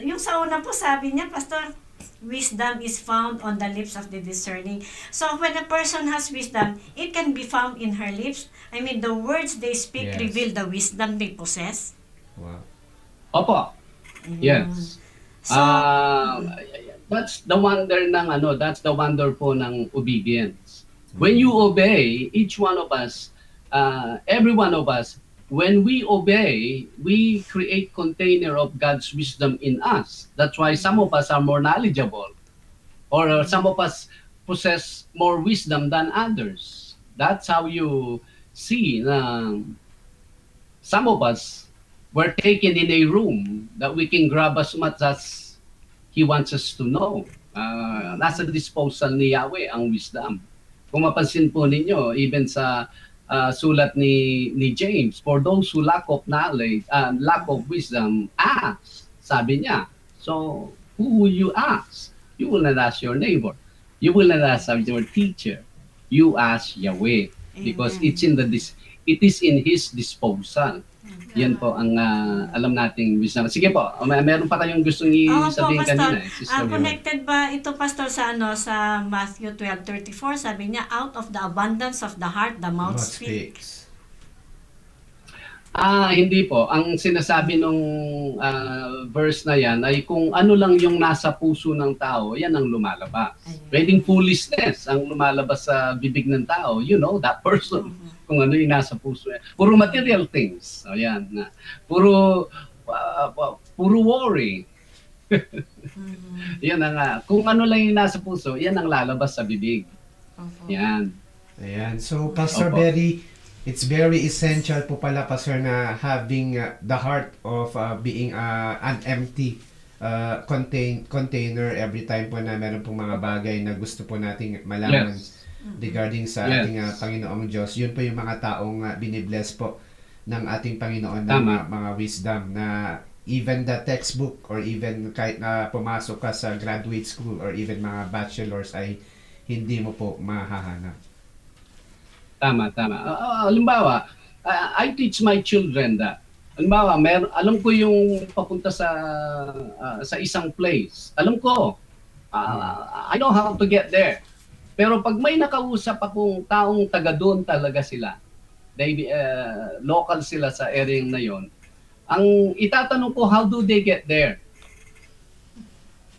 Yung sa una po, sabi niya, Pastor, wisdom is found on the lips of the discerning. So when a person has wisdom, it can be found in her lips. I mean, the words they speak Yes. reveal the wisdom they possess. Wow. Opo. Yes. So, That's the wonder that's the wonder po ng obedience. When you obey, each one of us, every one of us when we obey, we create container of God's wisdom in us. That's why some of us are more knowledgeable, or some of us possess more wisdom than others. That's how you see some of us were taken in a room that we can grab as much as He wants us to know. Nasa disposal ni Yahweh ang wisdom. Kung mapansin po ninyo, even sa sulat ni James, for those who lack of knowledge, lack of wisdom, ask, sabi niya. So, who will you ask? You will not ask your neighbor. You will not ask your teacher. You ask Yahweh, because it is in His disposal. Yan po ang alam nating wisdom. Sige po, meron pa tayong gustong sabihin kanina. Connected ba ito, Pastor, sa Matthew 12:34? Sabi niya, out of the abundance of the heart, the mouth speaks. Hindi po. Ang sinasabi nung verse na yan ay kung ano lang yung nasa puso ng tao, yan ang lumalabas. Pwedeng foolishness ang lumalabas sa bibig ng tao. You know, that person. Kung ano yung nasa puso. Puro material things. O yan. Puro worry. Yan ang kung ano lang yung nasa puso, yan ang lalabas sa bibig. Yan. Ayan. So, Pastor Berry, it's very essential po pala, Pastor, na having the heart of being an empty container every time po na meron pong mga bagay na gusto po nating malaman regarding sa ating Panginoong Diyos. Yun po yung mga taong binibless po ng ating Panginoon ng mga wisdom na even the textbook or even kahit na pumasok ka sa graduate school or even mga bachelors ay hindi mo po mahahanap. Tama. Halimbawa, I teach my children that. Halimbawa, alam ko yung papunta sa isang place. Alam ko, I know how to get there. Pero pag may nakausap akong taong taga doon talaga sila, local sila sa area na yon, ang itatanong ko, how do they get there?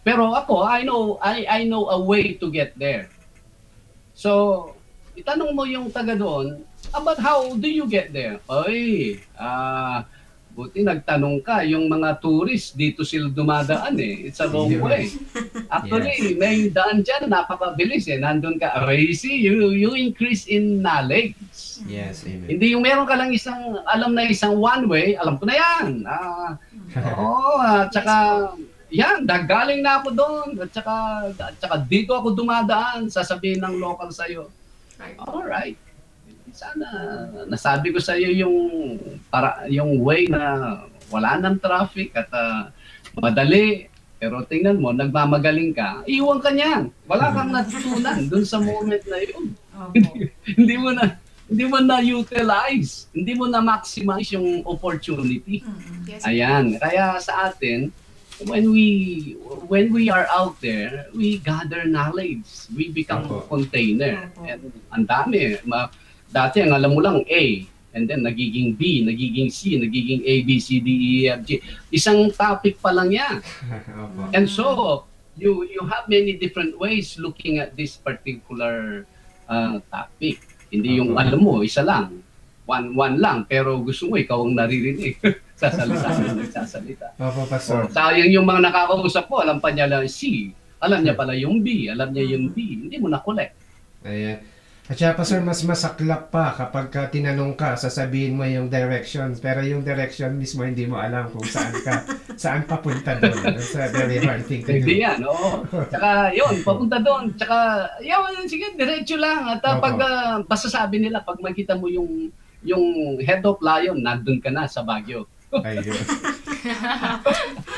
Pero ako, I know a way to get there. So, itanong mo yung taga doon, but how do you get there? Buti nagtanong ka, yung mga tourist, dito sila dumadaan It's a long way. Actually, may daan dyan, napakabilis Nandun ka, see, you increase in knowledge. Yes, amen. Hindi yung meron ka lang alam na isang one way, alam ko na yan. At saka, yan, galing na ako doon. At saka dito ako dumadaan, sasabihin ng local sa'yo. Alright. Sana nasabi ko sa iyo yung way na wala nang traffic at madali, pero tingnan mo, nagmamagaling ka, iwan ka niyan. Wala kang natutunan dun sa moment na yun. hindi mo na utilize, hindi mo na maximize yung opportunity. Ayan, kaya sa atin, when we are out there, we gather knowledge, we become container. And ang dami. Dati ang alam mo lang A, and then nagiging B, nagiging C, nagiging A, B, C, D, E, F, G. Isang topic pa lang yan. And so, you have many different ways looking at this particular topic. Hindi yung alam mo, isa lang. One lang, pero gusto mo ikaw ang naririnig. Nagsasalita. Pastor. Sayang yung mga nakakausap mo, alam pa niya lang C. Alam niya pala yung B, alam niya yung D. Hindi mo na-collect. Ayan. At saka, Pastor, mas masaklap pa kapag tinanong ka, sasabihin mo yung directions, pero yung direction mismo hindi mo alam kung saan papunta doon. It's a very hard thing to do. Hindi yan, oo. Tsaka yun, papunta doon. Tsaka, yun, sige, diretso lang. At pag basta sabi nila, pag makita mo yung head of lion, nandun ka na sa Baguio. Ayun.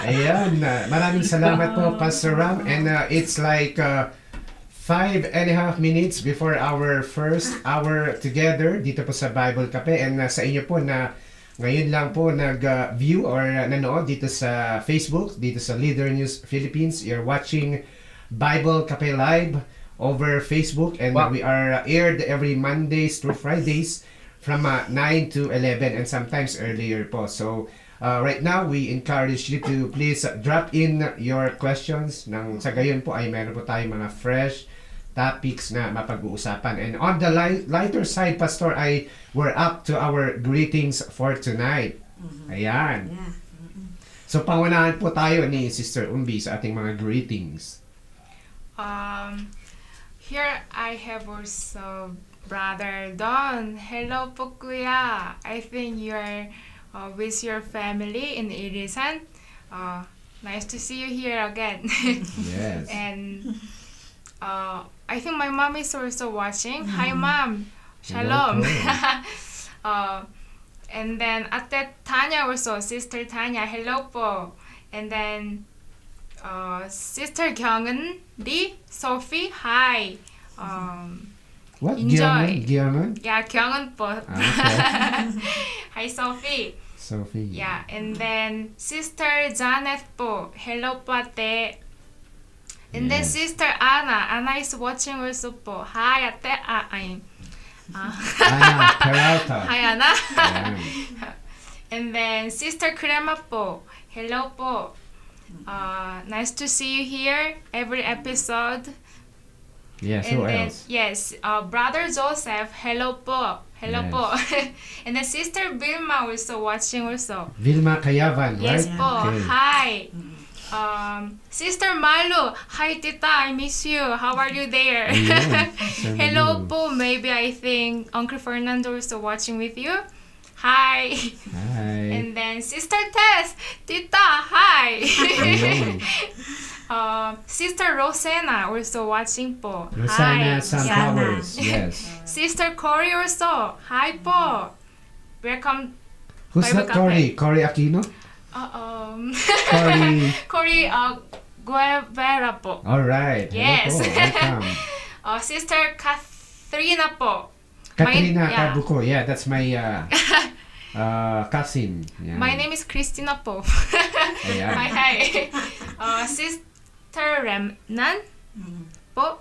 Ayan. Maraming salamat po, Pastor Ram. And it's like 5.5 minutes before our first hour together dito po sa Bible Cafe. And sa inyo po na ngayon lang po nag-view or nanood dito sa Facebook, dito sa Leader News Philippines. You're watching Bible Cafe Live over Facebook. And we are aired every Mondays through Fridays from 9 to 11 and sometimes earlier po. So, right now, we encourage you to please drop in your questions. Nang sa gayon po ay meron po tayong mga fresh topics na mapag-uusapan. And on the lighter side, Pastor, we're up to our greetings for tonight. Ayan. Yeah. So, pangunahan po tayo ni Sister Umbi sa ating mga greetings. Here I have also Brother Don. Hello po kuya. I think you're with your family in Irisan. Nice to see you here again. Yes. And I think my mom is also watching. Hi mom. Shalom. And then Ate Tanya also, Sister Tanya, hello po. And then Sister Gyeongun Lee, Sophie, hi. What? Enjoy. Gyeongun? Yeah, Gyeongun po. Okay. Hi Sophie. Sophie. Yeah, and then Sister Janet po, hello po ate. And then Yes. Sister Anna is watching also po. Hi ate. Ana Peralta. Hi Anna. Ayan. And then Sister Crema po, hello po. Nice to see you here every episode. Yes, And who then else? yes, Brother Joseph, hello po. Hello Yes. po. And then Sister Vilma also watching also. Vilma Kayavan, Yes right? po. Okay. Hi. Sister Malu, hi tita, I miss you. How are you there? Ayun, Sister Hello Malu. po. Maybe I think Uncle Fernando is watching with you. Hi. Hi. And then Sister Tess, tita, hi. Ayun. Sister Rosena also watching po. Rosanna Hi. Sunflowers. Yes. Sister Cory also, hi po. Welcome. Who's Bible that Cory? Cafe. Cory Aquino? Cory. Cory Guevara po. Alright. Yes. Hello po. Welcome. Sister Kathrina po. Katrina yeah. Carbuco. Yeah, that's my cousin. Yeah. My name is Christina po. Ayan. Hi. Sister Renan po.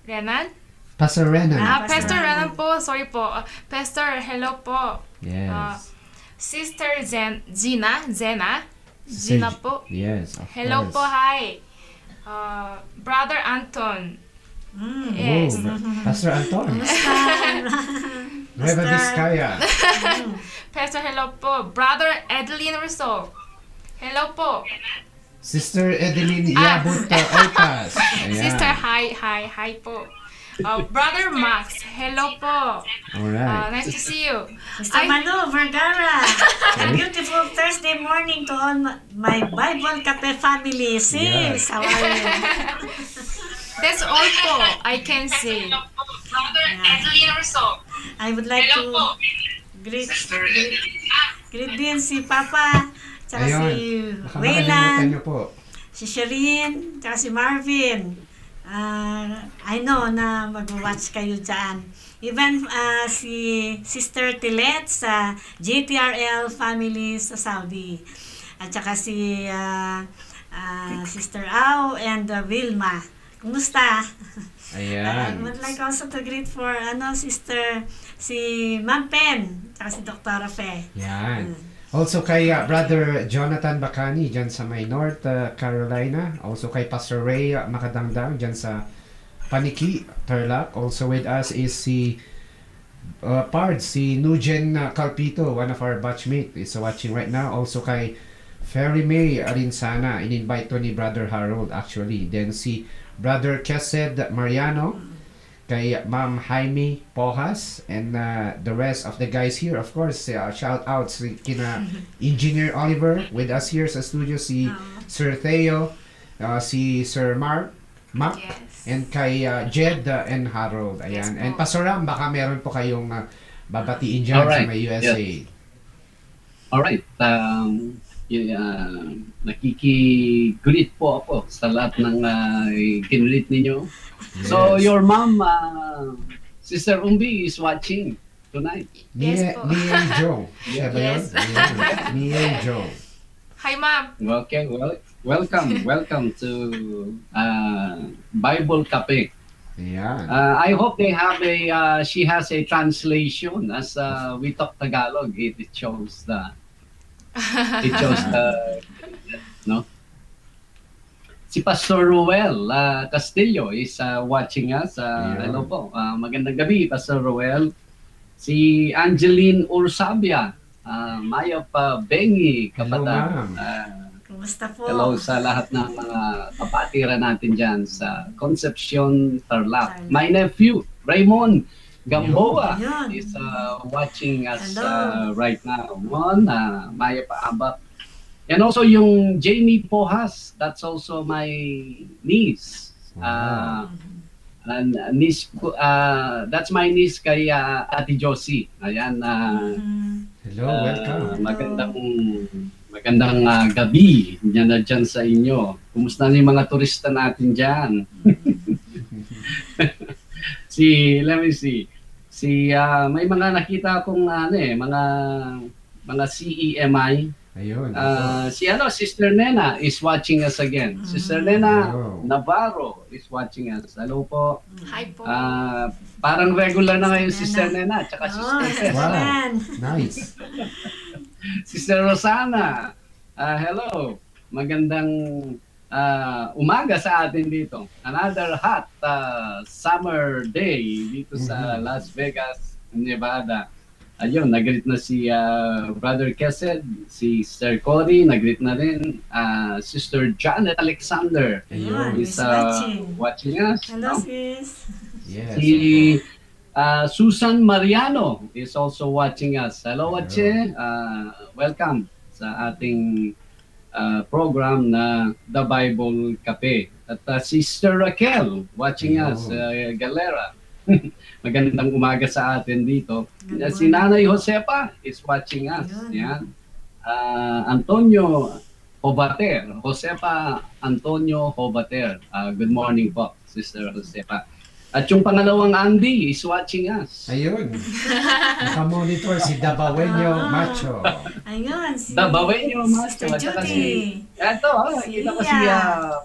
Renan? Pastor Renan. Pastor Renan po. Sorry po. Pastor, hello po. Yes. Sister Zena po. Yes, of Hello course. po, hi. Brother Anton. Yes. Oh, Pastor Anton. Nueva Vizcaya. Pastor, hello po. Brother Adeline Russo. Hello po. Sister Edeline Yabut Oitas. Ayan. Sister, hi po. Brother Max, hello po. Alright. Nice to see you. Sister Manu Vergara, a beautiful Thursday morning to all my Bible Cafe family. Sis, how are you? That's all po I can say. Brother Adeline Russo. I would like to greet din si Papa, tsaka si Ayun. Baka makalimutan Wayland, niyo po. si Shireen, tsaka si Marvin. I know na mag-watch kayo dyan. Even si Sister Tilet sa GTRL family sa Saudi. At saka si Sister Au and Vilma. Kumusta? I Ayan. would like also to greet for Sister si Ma'am Pen, tsaka si Dr. Fe. Yan. Also kay Brother Jonathan Bacani dyan sa may North Carolina. Also kay Pastor Ray Makadangdang dyan sa Paniki, Tarlac. Also with us is si Pards, si Nujen Calpito, one of our batchmate is watching right now. Also kay Ferry May Arinsana, in-invite to ni Brother Harold actually. Then si Brother Kesed Mariano, kay Ma'am Jaime Pohas, and the rest of the guys here, of course, shout out si kina Engineer Oliver with us here sa studio, si Sir Theo, si Sir Mark, Yes. and kay Jed and Harold. Yes Ayan. And po. Pastor Ram, baka meron po kayong babatiin dyan sa Alright. may USA. Alright. Nakiki-greet po ako sa lahat ng kinreet ninyo. So Yes. your mom, Sister Umbi, is watching tonight. Yes po. Nia Joe. Siya ba yun? Yes. Ayan. Nia Joe. Hi ma'am. Okay, welcome to Bible Cafe. Ayan. I hope they have she has a translation as we talk Tagalog. It shows no. Si Pastor Ruel Castillo is watching us. Yeah. Hello po. Magandang gabi, Pastor Ruel. Si Angeline Ursabia, Maya Bengi, Hello, kapatid. ma'am. Kumusta po? Hello sa lahat ng mga kapatiran natin dyan sa Concepcion, Tarlac. My nephew, Raymond Gamboa, Ayun. is watching us Hello. right now. Mon, Maya Paabak. And also yung Jamie Pohas, that's also my niece. And niece ko, that's my niece kay Ate Josie. Ayan, Hello, welcome. magandang gabi dyan sa inyo. Kumusta na yung mga turista natin dyan? Let me see. May mga nakita akong mga CEMI. Ayun. Sister Nena is watching us again. Sister Nena Wow. Navarro is watching us. Hello po. Hi po. Parang regular na ngayon Sister Sister Nena tsaka Oh, Sister Tess. Wow. yan. Nice. Sister Rosana. Hello. Magandang umaga sa atin dito. Another hot summer day dito sa Las Vegas, Nevada. Ayun, nag-greet na si Brother Kesed, si Sister Cory, nag-greet na rin. Sister Janet Alexander Ayun. is Is watching. watching us. Hello, no? sis. Yes. Si Susan Mariano is also watching us. Hello, Ache. Welcome sa ating program na The Bible Cafe. At Sister Raquel watching us, Galera. Magandang umaga sa atin dito. Si Nanay Josepa is watching us. Yan. Antonio Hobater. Josepa Antonio Hobater. Good morning po, Sister Josepa. At yung pangalawang Andy is watching us. Ayun. Nakamonitor si Dabawenyo Macho. Ayun, si Dabawenyo Macho. Sister At saka Judy. Ito, kita ko si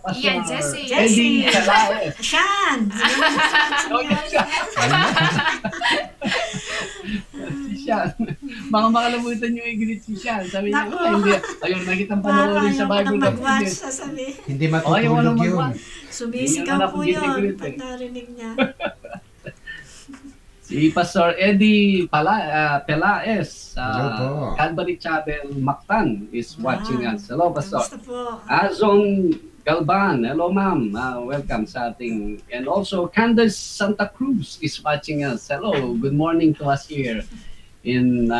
Pastor Ian, Jessie. Eddie Calaes. Shan! Oh, yun siya. Si Sean. Baka makalabutan yung i-greet si Sean. Sabi niya, Naku. hindi. Ayun, nakitang panoorin sa Bible mag-watch, Cafe. sasabi. Hindi Okay, wala matutulog yun. mag-watch. Sumisigaw Yun po ang yun ginigreet pag eh. narinig niya. Si Pastor Eddie Pelaes, Hello po. Calvary Chapel, Mactan is watching us. Hello, Pastor. Kamusta po? Azon Galban, hello ma'am, welcome sa ating, and also Candace Santa Cruz is watching us. Hello, good morning to us here in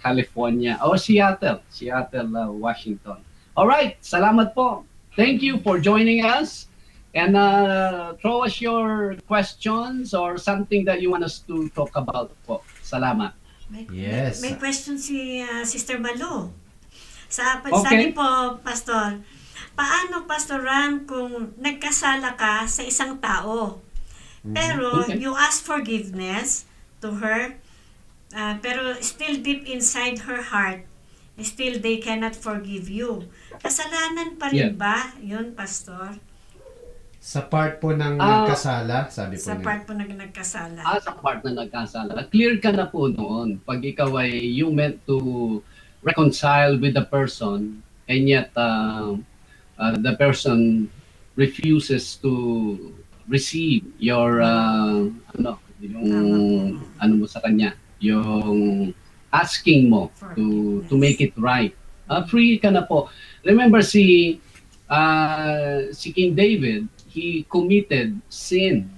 California, or Seattle, Washington. All right, salamat po. Thank you for joining us. And throw us your questions or something that you want us to talk about po. Salamat. Yes. May question si Sister Malu. Sabi Okay. po, Pastor, paano, Pastor Ram, kung nagkasala ka sa isang tao, pero Okay. you ask forgiveness to her, pero still deep inside her heart, still they cannot forgive you. Kasalanan pa rin Yeah. ba yun, Pastor? Sa part po ng nagkasala, sabi po Sa niya. part po na nagkasala. Sa part na nagkasala, clear ka na po noon. Pag ikaw ay you meant to reconcile with the person and yet the person refuses to receive your yung mo sa kanya, yung asking mo to make it right. Free ka na po. Remember si King David, he committed sin.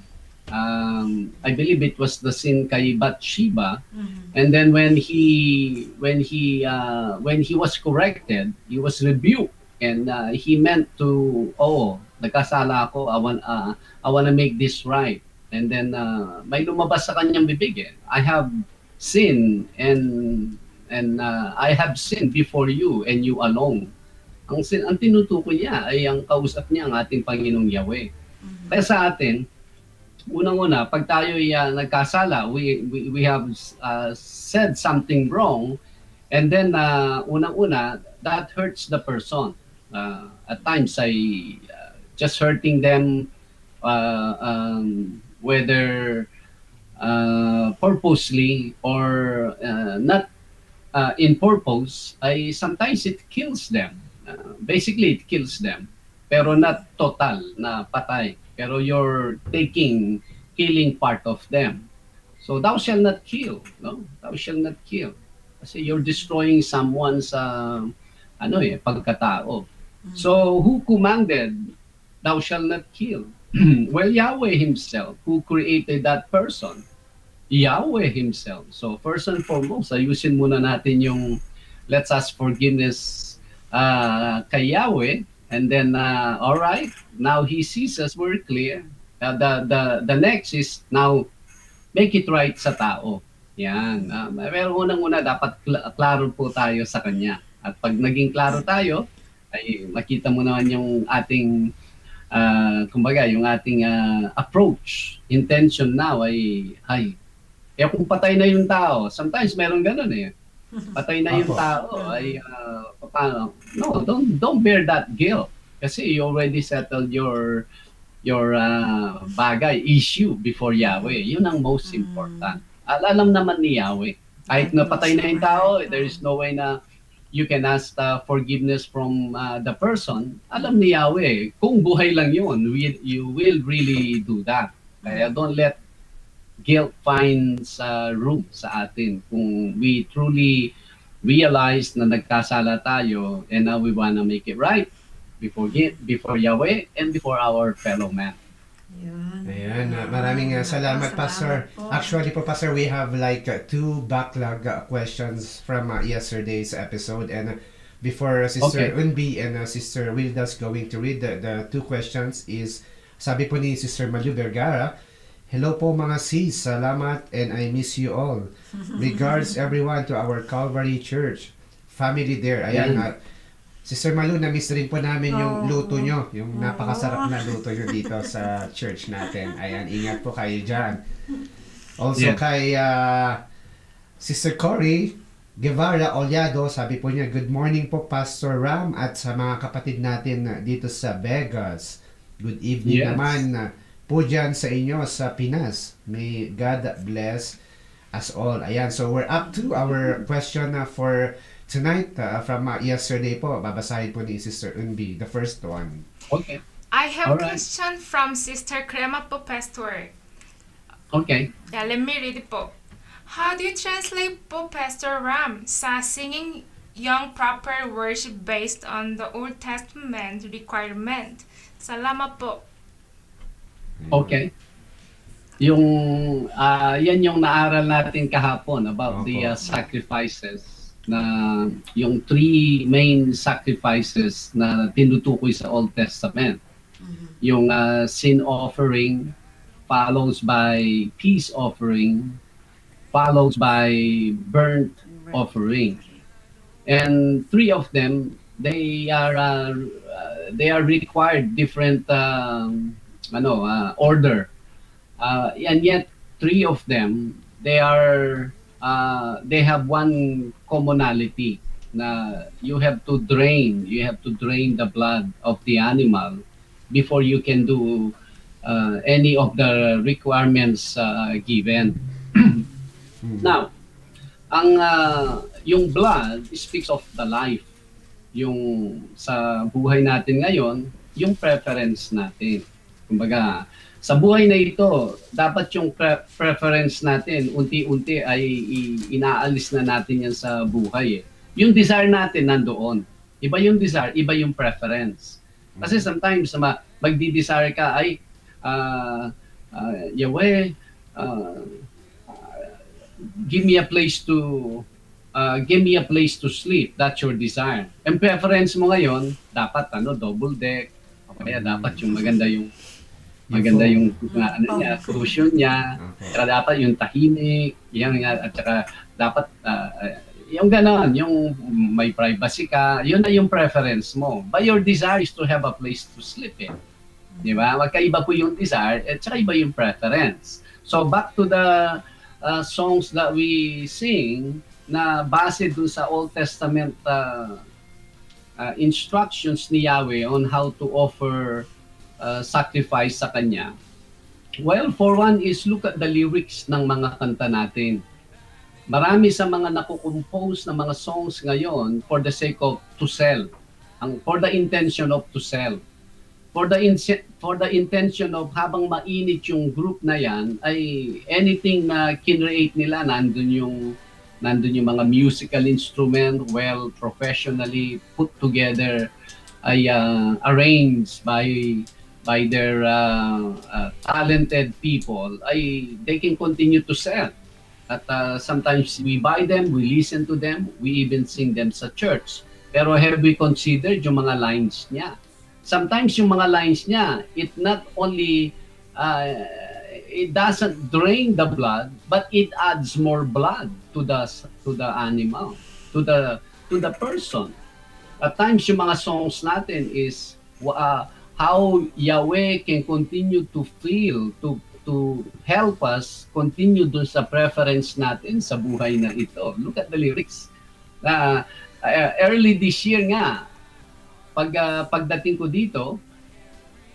I believe it was the sin kay Bathsheba, and then when he was corrected, he was rebuked, and he meant to, nagkasala ako, I wanna make this right, and then may lumabas sa kanyang bibig, I have sinned, and I have sinned before you and you alone. Ang tinutukoy niya ay ang kausap niya ang ating Panginoong Yahweh. Kaya sa atin, unang-una, pag tayo nagkasala, we have said something wrong, and then unang-una, that hurts the person. At times, I just hurting them, whether purposely or not in purpose, sometimes it kills them. basically it kills them. Pero not total na patay. Pero you're killing part of them. So thou shall not kill, no? Thou shall not kill. Kasi you're destroying someone's pagkatao. So who commanded thou shall not kill? Well, Yahweh himself who created that person. Yahweh himself. So first and foremost, ayusin muna natin yung let's ask forgiveness kay Yahweh, and then all right, now he sees us, we're clear. The next is now make it right sa tao. Yan. Pero unang-una dapat klaro po tayo sa kanya. At pag naging klaro tayo, ay makita mo naman yung ating kumbaga, yung ating approach, intention now ay kung patay na yung tao, sometimes meron ganun eh. Patay na yung tao ay paano? No, don't bear that guilt kasi you already settled your bagay issue before Yahweh. Yun ang most important. Alam naman ni Yahweh. Kahit napatay na yung tao, there is no way na you can ask forgiveness from the person. Alam ni Yahweh, kung buhay lang yun, you will really do that. Kaya don't let guilt finds room sa atin. Kung we truly realize na nagkasala tayo and now we wanna make it right before Yahweh and before our fellow man. Ayan, maraming salamat, Pastor. Actually po, Pastor, we have like two backlog questions from yesterday's episode, and before Sister Unbi and Sister Wilda's going to read the two questions is, sabi po ni Sister Malu Vergara, hello po mga sis, salamat and I miss you all. Regards everyone to our Calvary Church family there. Ayan, Sister Malu, na-miss rin po namin yung luto nyo, yung napakasarap na luto nyo dito sa church natin. Ayan, ingat po kayo dyan. Also kay Sister Cory Guevara Ollado, sabi po niya, good morning po Pastor Ram at sa mga kapatid natin dito sa Vegas. Good evening naman po dyan sa inyo sa Pinas. May God bless us all. Ayan, so we're up to our question for tonight from yesterday po. Babasahin po ni Sister Unbi, the first one. Okay. I have a question from Sister Crema po, Pastor. Okay. Yeah, let me read it po. How do you translate po, Pastor Ram, sa singing young proper worship based on the Old Testament requirement? Salamat po. Okay. Yung yan yung naaral natin kahapon about the sacrifices, na yung three main sacrifices na tinutukoy sa Old Testament. Yung sin offering, follows by peace offering, follows by burnt offering. And three of them, they are required different order. And yet three of them, they have one commonality, na you have to drain the blood of the animal before you can do any of the requirements given. Now, yung blood speaks of the life. Yung sa buhay natin ngayon, yung preference natin. Kumbaga, sa buhay na ito, dapat yung preference natin, unti-unti ay inaalis na natin yan sa buhay. Yung desire natin nandoon. Iba yung desire, iba yung preference. Kasi sometimes magdi-desire ka ay Yahweh, give me a place to sleep. That's your desire. And preference mo ngayon, dapat double deck. Kaya dapat yung maganda yung cushion niya. Saka dapat yung tahimik, at saka dapat yung gano'n, yung may privacy ka, yun na yung preference mo. But your desire is to have a place to sleep in. Di ba? Magkaiba po yung desire at saka iba yung preference. So back to the songs that we sing na base dun sa Old Testament instructions ni Yahweh on how to offer sacrifice sa Kanya. Well, for one is look at the lyrics ng mga kanta natin. Marami sa mga nakukompose na mga songs ngayon for the sake of to sell. for the intention of to sell. For the intention of habang mainit yung group na yan, ay anything na kinreate nila, nandun yung mga musical instrument, well, professionally put together, ay arranged by their talented people, ay they can continue to sell. At sometimes we buy them, we listen to them, we even sing them sa church. Pero have we considered yung mga lines niya? Sometimes yung mga lines niya, it not only, it doesn't drain the blood, but it adds more blood to the animal, to the person. At times yung mga songs natin is how Yahweh can continue to feel, to help us continue dun sa preference natin sa buhay na ito. Look at the lyrics. Early this year nga, pagdating ko dito,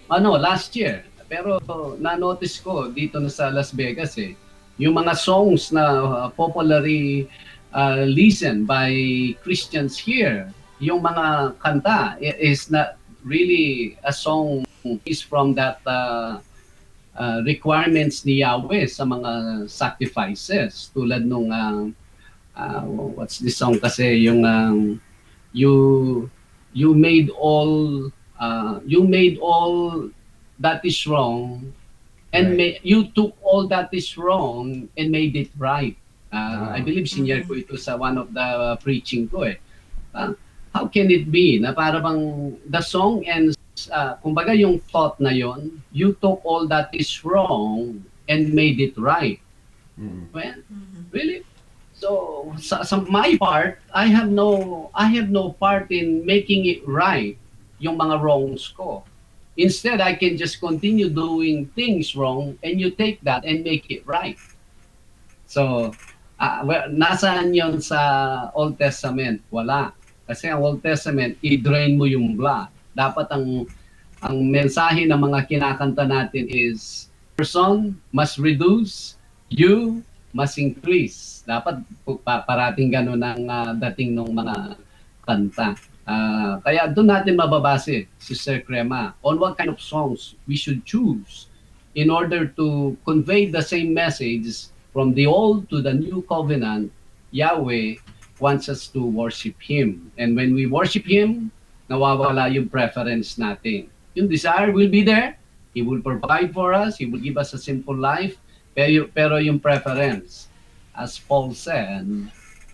last year, pero na-notice ko dito na sa Las Vegas yung mga songs na popularly listened by Christians here, yung mga kanta is not really a song is from that requirements ni Yahweh sa mga sacrifices, tulad nung what's this song kasi, yung you made all that is wrong and you took all that is wrong and made it right. I believe senior ko ito sa one of the preaching ko how can it be na para bang the song ends kumbaga yung thought na yon, you took all that is wrong and made it right. Well, really? So sa my part, I have no part in making it right yung mga wrongs ko. Instead, I can just continue doing things wrong and you take that and make it right. So, nasaan yon sa Old Testament? Wala. Kasi ang Old Testament, i-drain mo yung blood. Dapat ang mensahe ng mga kinakanta natin is, person must reduce, you must increase. Dapat parating gano'n ang dating ng mga kanta. Kaya doon natin mababase, Sister Crema, on what kind of songs we should choose in order to convey the same message from the old to the new covenant. Yahweh wants us to worship Him. And when we worship Him, nawawala yung preference natin. Yung desire will be there. He will provide for us. He will give us a simple life. Pero yung preference, as Paul said,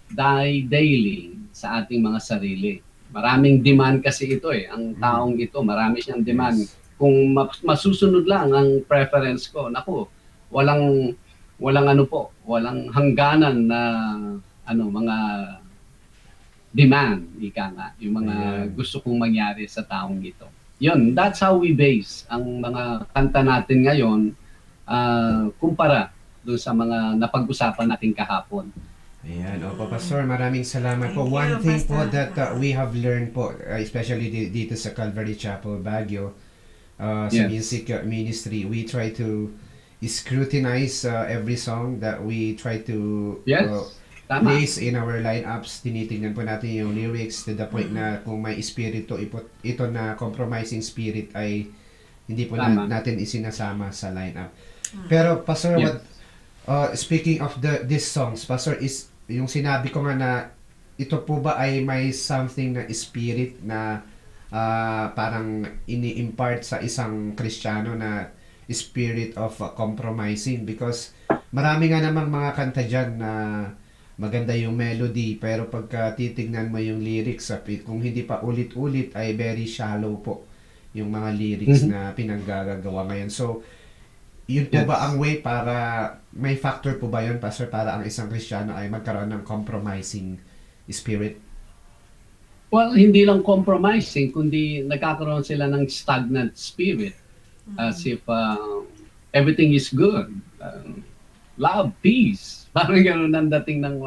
die daily sa ating mga sarili. Maraming demand kasi ito Ang taong ito, marami siyang demand. Kung masusunod lang ang preference ko, naku, walang walang hangganan na mga demand, ika nga, yung mga gusto kong mangyari sa taong ito. Yun, that's how we base ang mga kanta natin ngayon kumpara doon sa mga napag-usapan natin kahapon. Ayan, Pastor, maraming salamat po. One thing po that we have learned po, especially dito sa Calvary Chapel, Baguio, sa music ministry, we try to scrutinize every song that we try to place in our lineups. Tinitingnan po natin yung lyrics to the point na kung may espiritu ito na compromising spirit ay hindi po natin isinasama sa lineup. Pero Pastor, speaking of these songs, Pastor, is yung sinabi ko nga na ito po ba ay may something na spirit na parang ini-impart sa isang Kristiyano na spirit of compromising? Because marami nga namang mga kanta dyan na maganda yung melody, pero pagka titignan mo yung lyrics, kung hindi pa ulit-ulit ay very shallow po yung mga lyrics na pinanggagawa ngayon. So, yun po ba ang way para, may factor po ba yun, Pastor, para ang isang Kristiyano ay magkaroon ng compromising spirit? Well, hindi lang compromising, kundi nagkakaroon sila ng stagnant spirit. As if everything is good. Love, peace. Parang gano'n ang dating ng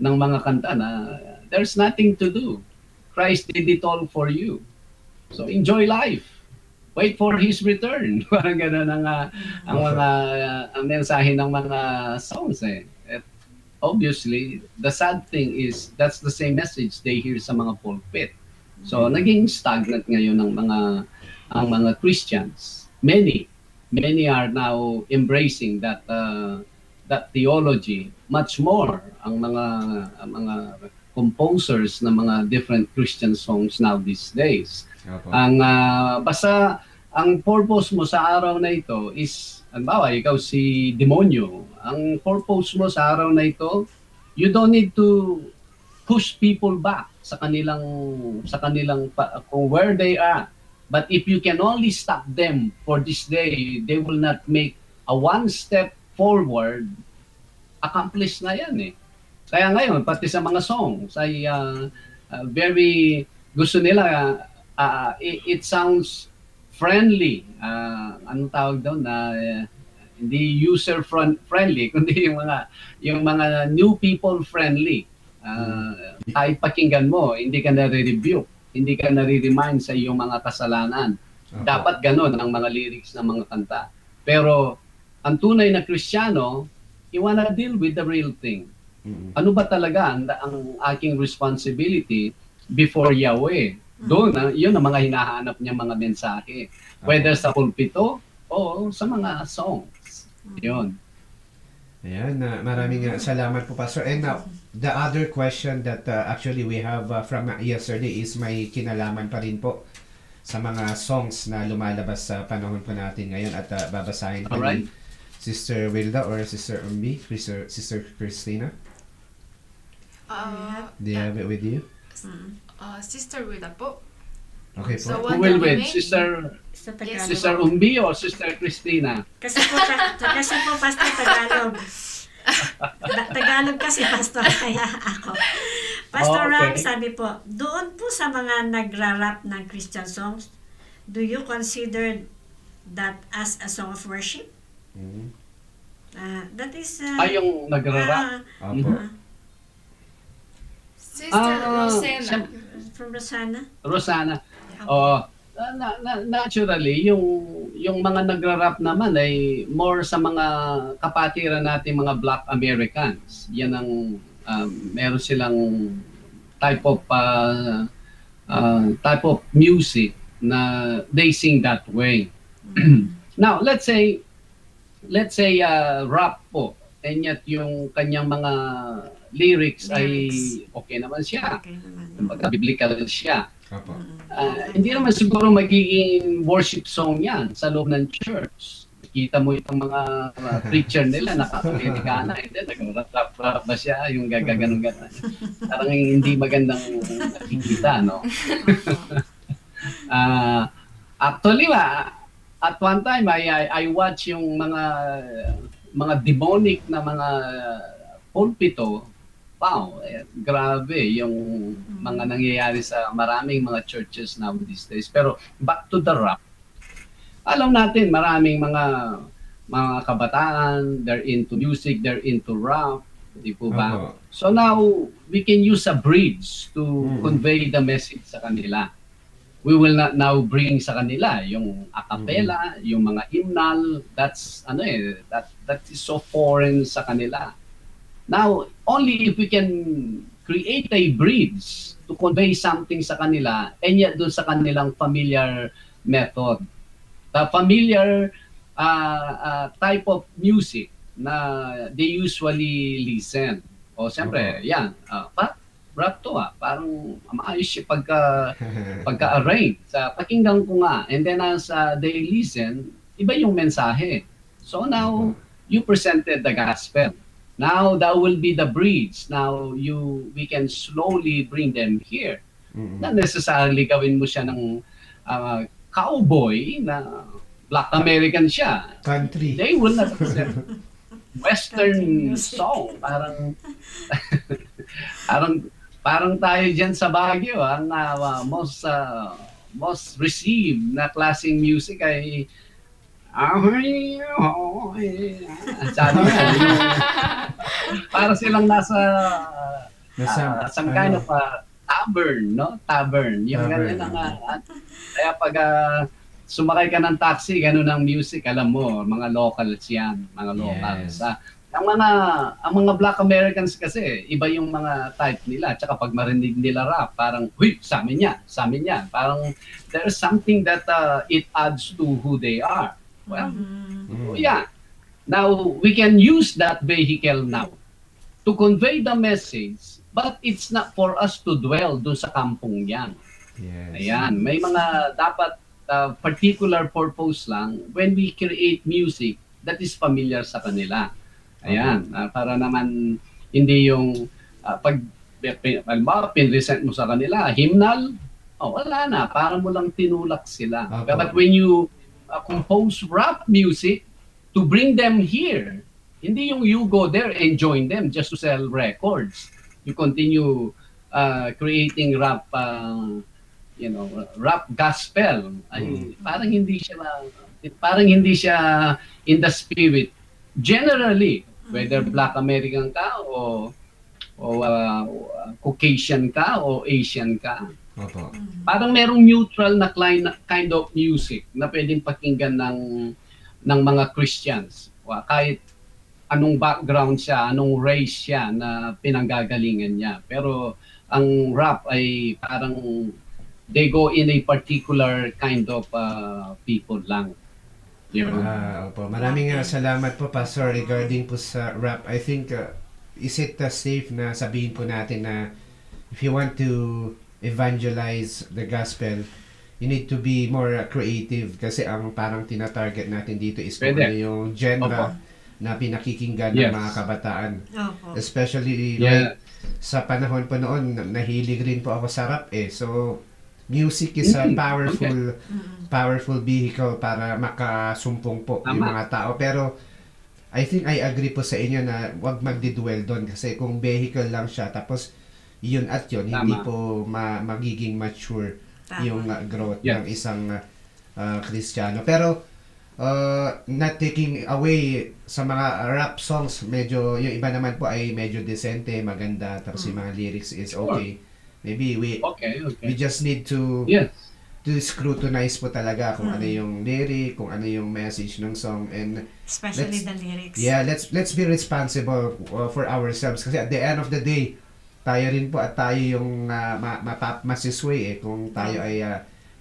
mga kanta na there's nothing to do. Christ did it all for you. So enjoy life. Wait for His return. Parang gano'n ang mensahe ng mga songs At obviously, the sad thing is that's the same message they hear sa mga pulpit. So naging stagnant ngayon ang mga Christians. Many are now embracing that theology much more. Ang mga composers ng mga different Christian songs now these days. Basta ang purpose mo sa araw na ito is, halimbawa, ikaw si demonyo. Ang purpose mo sa araw na ito, you don't need to push people back sa kanilang kung where they are. But if you can only stop them for this day, they will not make a one step forward. Accomplish na yan eh. Kaya ngayon, pati sa mga songs ay very gusto nila, it sounds friendly. Anong tawag doon na hindi user friendly, kundi yung mga new people friendly. Kahit pakinggan mo, hindi ka nare-review, hindi ka nare-remind sa iyong mga kasalanan. Dapat ganun ang mga lyrics ng mga kanta. Pero ang tunay na Kristiyano, you wanna deal with the real thing. Ano ba talaga ang aking responsibility before Yahweh? Doon, yun ang mga hinahanap niya mga mensahe. Whether sa pulpito o sa mga songs. Yun. Ayan, maraming salamat po, Pastor. And now, the other question that actually we have from yesterday is may kinalaman pa rin po sa mga songs na lumalabas sa panahon po natin ngayon at babasahin pa ni Sister Wilda or Sister Umbi, Sister Christina. Do you have it with you? Sister Wilda po. Okay po. So, Who will win? Sister Umbi or Sister Christina? Kasi po Pastor Tagalog. Tagalog kasi Pastor, kaya ako. Pastor Ram, sabi po, doon po sa mga nagra-rap ng Christian songs, do you consider that as a song of worship? That is... yung nagra-rap? Sister Rosena. From Rosana? Rosana. Naturally, yung mga nagra-rap naman ay more sa mga kapatiran natin mga Black Americans. Yan ang meron silang type of music na they sing that way. Now, let's say rap po, and yet yung kanyang mga lyrics ay okay naman siya. Biblical siya. Hindi naman siguro magiging worship song yan sa loob ng church. Kita mo itong mga preacher nila, naka-Amerikana, hindi, nag-rap ba siya, yung gaganon-ganon. Parang hindi magandang nakikita, no? Actually, at one time, I watch yung mga demonic na mga pulpito. Wow, grabe yung mga nangyayari sa maraming mga churches now these days. Pero back to the rap. Alam natin maraming mga kabataan, they're into music, they're into rap, di po ba? So now we can use a bridge to convey the message sa kanila. We will not now bring sa kanila yung a cappella, yung mga hymnal, that is so foreign sa kanila. Now, only if we can create a bridge to convey something sa kanila and yet doon sa kanilang familiar method. The familiar type of music na they usually listen. O siyempre, yan. Rap to parang maayos siya pagka-arrange. Pakinggan ko nga. And then as they listen, iba yung mensahe. So now, you presented the gospel. Now that will be the bridge. Now we can slowly bring them here. Not necessarily gawin mo siya ng cowboy na Black American siya. Country. They will not accept Western song. Parang tayo dyan sa Baguio. Ang most received na klaseng music ay sabi nga, para silang nasa some kind of tavern, no? Tavern. Yung ganyan kaya pag sumakay ka ng taxi, ganun ang music, alam mo, mga locals yan, mga locals. ang mga Black Americans kasi, iba yung mga type nila. Tsaka pag marinig nila rap, parang, huy, sa amin yan. Parang, there's something that it adds to who they are. Well, yeah. Now, we can use that vehicle now to convey the message, but it's not for us to dwell dun sa kampong yan. Yes. Ayan, may mga dapat particular purpose lang when we create music that is familiar sa kanila. Ayan, para naman hindi yung pag pinresent mo sa kanila, hymnal, wala na, para mo lang tinulak sila. Okay. But when you compose rap music to bring them here, hindi yung you go there and join them just to sell records. You continue creating rap rap gospel. Ay, parang hindi siya in the spirit. Generally, whether Black American ka o Caucasian ka o Asian ka, Opo. parang merong neutral na kind of music na pwedeng pakinggan ng mga Christians. Kahit anong background siya, anong race siya na pinanggagalingan niya. Pero ang rap ay parang they go in a particular kind of people lang. Opo. Maraming salamat po, Pastor, regarding po sa rap. I think, is it safe na sabihin po natin na if you want to evangelize the gospel, you need to be more creative kasi ang parang tinatarget natin dito is kung Pwede. ano yung genre Opo. na pinakikinggan Yes. ng mga kabataan. Opo. Especially Yeah. sa panahon po noon, nahilig rin po ako sa rap eh. So, music is a powerful vehicle para makasumpong po yung Tama. mga tao. Pero, I think I agree po sa inyo na wag magdidwell doon kasi kung vehicle lang siya tapos yun at yun, Tama. hindi po magiging mature Tama. yung growth Yes. ng isang Kristiyano. Pero, not taking away sa mga rap songs, medyo, yung iba naman po ay medyo decente, maganda, tapos yung mga lyrics is okay. Maybe we Okay. just need to Yes. scrutinize po talaga kung ano yung lyric, kung ano yung message ng song, and Especially the lyrics. yeah, let's be responsible for ourselves kasi at the end of the day, tayo rin po at tayo yung masisway kung tayo ay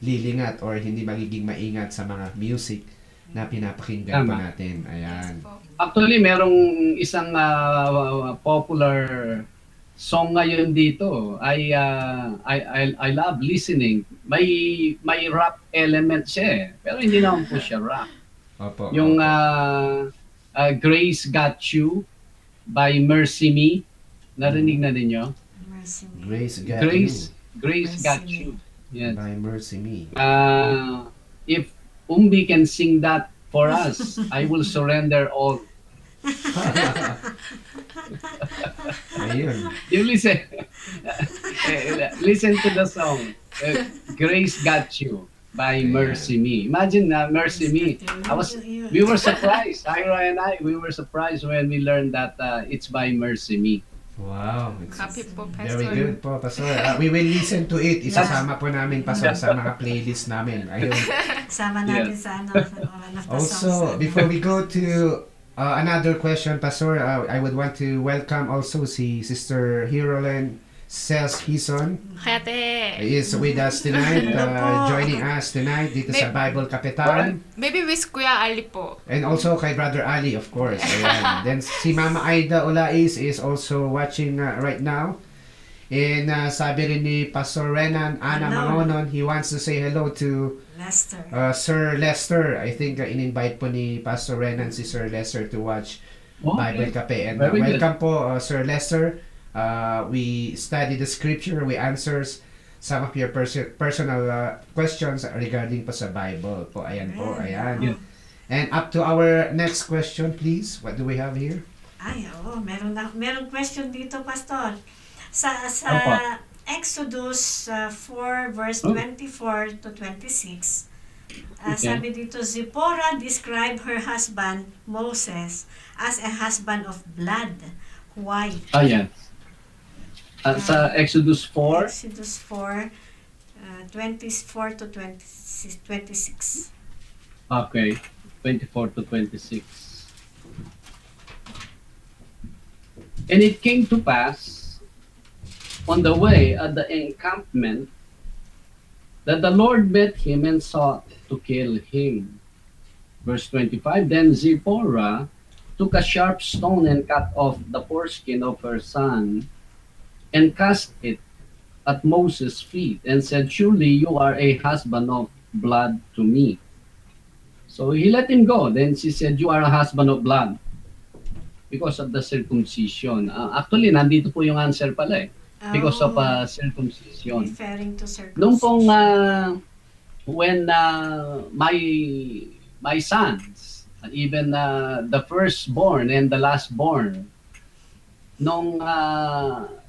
lilingat or hindi magiging maingat sa mga music na pinapakinggan po Tama. natin. Ayan. Actually, merong isang popular song ngayon dito. I love listening. May rap element siya eh. Pero hindi naman po siya rap. Opo. Yung opo. Grace Got You by Mercy Me. Narinig na ninyo? Mercy me. Grace Got Grace Mercy Got Me. You. You Yes. by Mercy Me. If Umbi can sing that for us, I will surrender all. Ayun. You listen. Listen to the song. Grace Got You by Mercy Me. Imagine Mercy Me. We were surprised. Ira and I, we were surprised when we learned that it's by Mercy Me. Wow. It's Copy po, very Pastor. good po, Pastor. We will listen to it. Isasama po namin, Pastor, sa mga playlist namin. Ayun. Sama natin sa one of the Also, songs. before we go to another question, Pastor, I would want to welcome also si Sister Hirolen Sels Hison. Kayate. Is with us tonight, Hello po. joining us tonight dito sa Bible Kapitan. Maybe with Kuya Ali po. And also kay Brother Ali, of course. Ayan. Then si Mama Aida Olais is also watching right now. And sabi rin ni Pastor Renan Ana Hello. Mangonon, he wants to say hello to Lester. Sir Lester. I think in-invite po ni Pastor Renan si Sir Lester to watch Bible Cafe. And Very good. welcome po, Sir Lester. We study the scripture, we answers some of your personal questions regarding po sa Bible po. Ayan po, ayan. Yeah. And up to our next question, please. What do we have here? Ay, oo. Meron question dito, Pastor. Sa Opo. Exodus 4 verse Oh. 24 to 26, Okay. sabi dito, Zipporah described her husband, Moses, as a husband of blood. Why? Ayan. Sa Exodus 4, Exodus 4, 24 to 26. okay, 24 to 26. And it came to pass on the way at the encampment that the Lord met him and sought to kill him. Verse 25, then Zipporah took a sharp stone and cut off the foreskin of her son and cast it at Moses' feet and said, surely you are a husband of blood to me. So he let him go. Then she said, you are a husband of blood because of the circumcision. Actually, nandito po yung answer pala eh. Because of circumcision. Referring to circumcision. Nung pong when my sons, even the firstborn and the lastborn, nung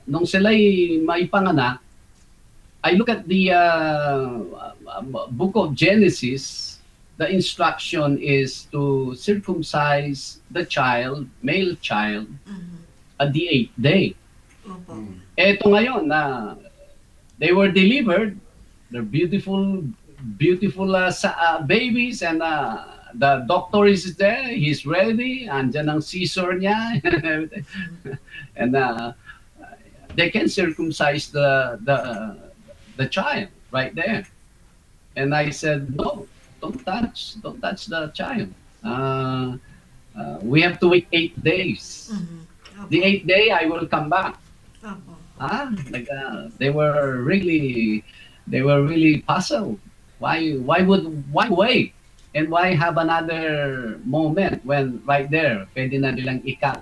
sila'y may panganak, I look at the book of Genesis. The instruction is to circumcise the child, male child, at the 8th day. Eto ngayon na they were delivered, they're beautiful babies, and the doctor is there, he's ready, andyan ang scissor niya, and everything. And they can circumcise the child right there. And I said, no, don't touch the child. We have to wait 8 days. The 8th day, I will come back. They were really puzzled. Why wait? And why have another moment when right there, pwede na nilang i-cut?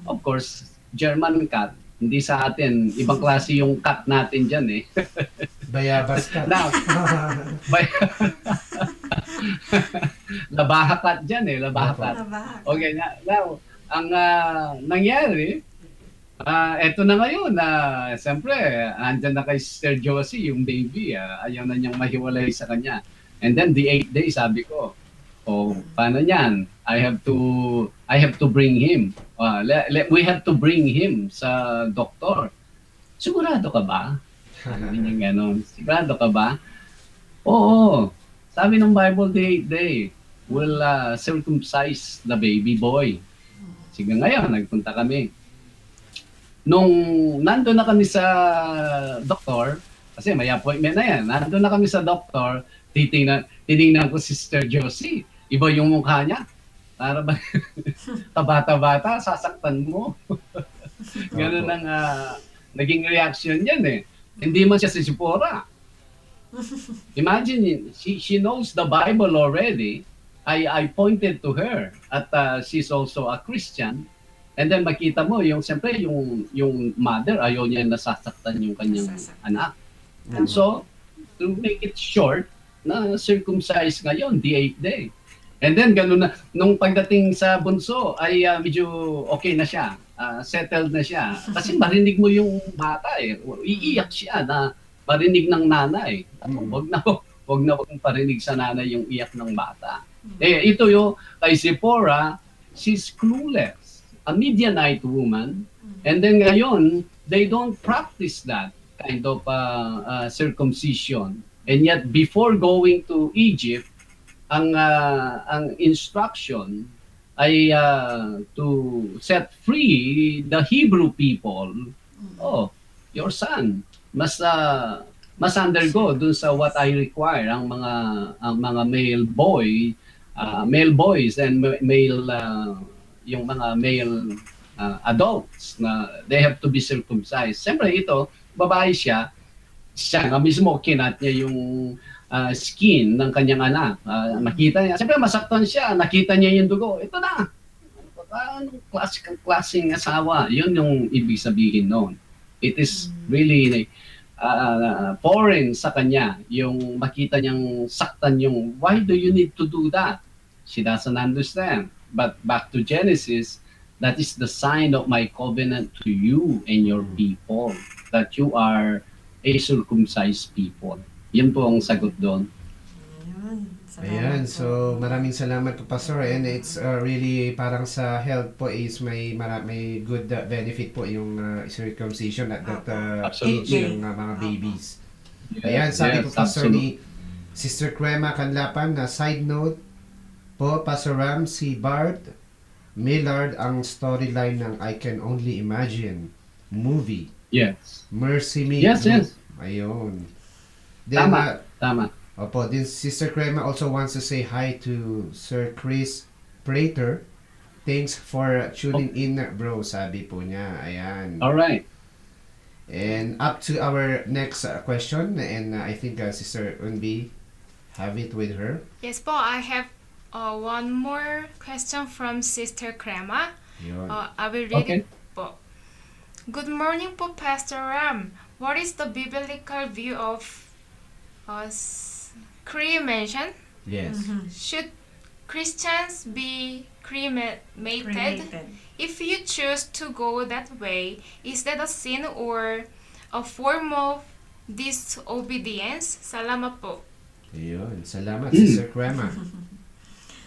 Of course, German cut. Hindi sa atin, ibang klase yung cut natin dyan eh. Bayabas cut. Now, labaha cut dyan eh, labaha cut. Okay, now, ang nangyari, eto na ngayon, siyempre, andyan na kay Sister Josie, yung baby, ayaw na niyang mahiwalay sa kanya. And then the 8th day, sabi ko, paano yan? I have to bring him. We have to bring him sa doktor. Sigurado ka ba? Sabi niya gano'n. Sigurado ka ba? Oo. Sabi ng Bible, the 8th day will circumcise the baby boy. Sige ngayon, nagpunta kami. Nung nandun na kami sa doktor, kasi may appointment na yan, nandun na kami sa doktor, titingnan ko si Sister Josie. Iba yung mukha niya. Para ba, kabata-bata, sasaktan mo. Ganun ang naging reaction niyan eh. Hindi man siya si Zipporah. Imagine, she knows the Bible already. I pointed to her at she's also a Christian. And then makita mo, siyempre, yung mother, ayaw niya nasasaktan yung kanyang anak. And so, to make it short, na circumcise ngayon, the 8th day. And then, ganun na, nung pagdating sa bunso, ay medyo okay na siya. Settled na siya. Kasi marinig mo yung bata eh. Iiyak siya na marinig ng nanay. Huwag na parinig sa nanay yung iyak ng bata. Eh, ito yung kay Zipporah, she's clueless. A Midianite woman. And then ngayon, they don't practice that kind of circumcision. And yet, before going to Egypt, ang instruction ay to set free the Hebrew people. Oh, your son must undergo dun sa what I require ang mga male boys and male yung mga male adults na they have to be circumcised. Siyempre ito, babae siya nga mismo kinat niya yung skin ng kanyang anak. Nakita niya. Siyempre masaktan siya. Nakita niya yung dugo. Ito na. Anong klaseng asawa? Yun yung ibig sabihin noon. It is really foreign sa kanya. Yung makita niyang saktan yung, why do you need to do that? She doesn't understand. But back to Genesis, that is the sign of my covenant to you and your people, that you are a circumcised people. Yan po ang sagot doon. Ayan, so maraming salamat po Pastor, and it's really parang sa health po is may good benefit po yung circumcision at that age ng mga babies. Ayan, sabi po Pastor ni Sister Crema Canlapan na side note po, Pastor Ram, si Bart Millard ang storyline ng I Can Only Imagine movie. Yes. Mercy Me. Yes, yes. Ayun. Then, Tama. Tama. opo, din Sister Crema also wants to say hi to Sir Chris Prater. Thanks for tuning in, bro, sabi po niya. Ayan. All right. And up to our next question, and I think Sister Unbi have it with her. Yes po, I have one more question from Sister Crema. Yun. I will read Okay. it po. Good morning po, Pastor Ram. What is the biblical view of cremation? Yes. Should Christians be cremated? Cremated. If you choose to go that way, is that a sin or a form of disobedience? Salamat po. Ayun. Salamat, Sister Crema.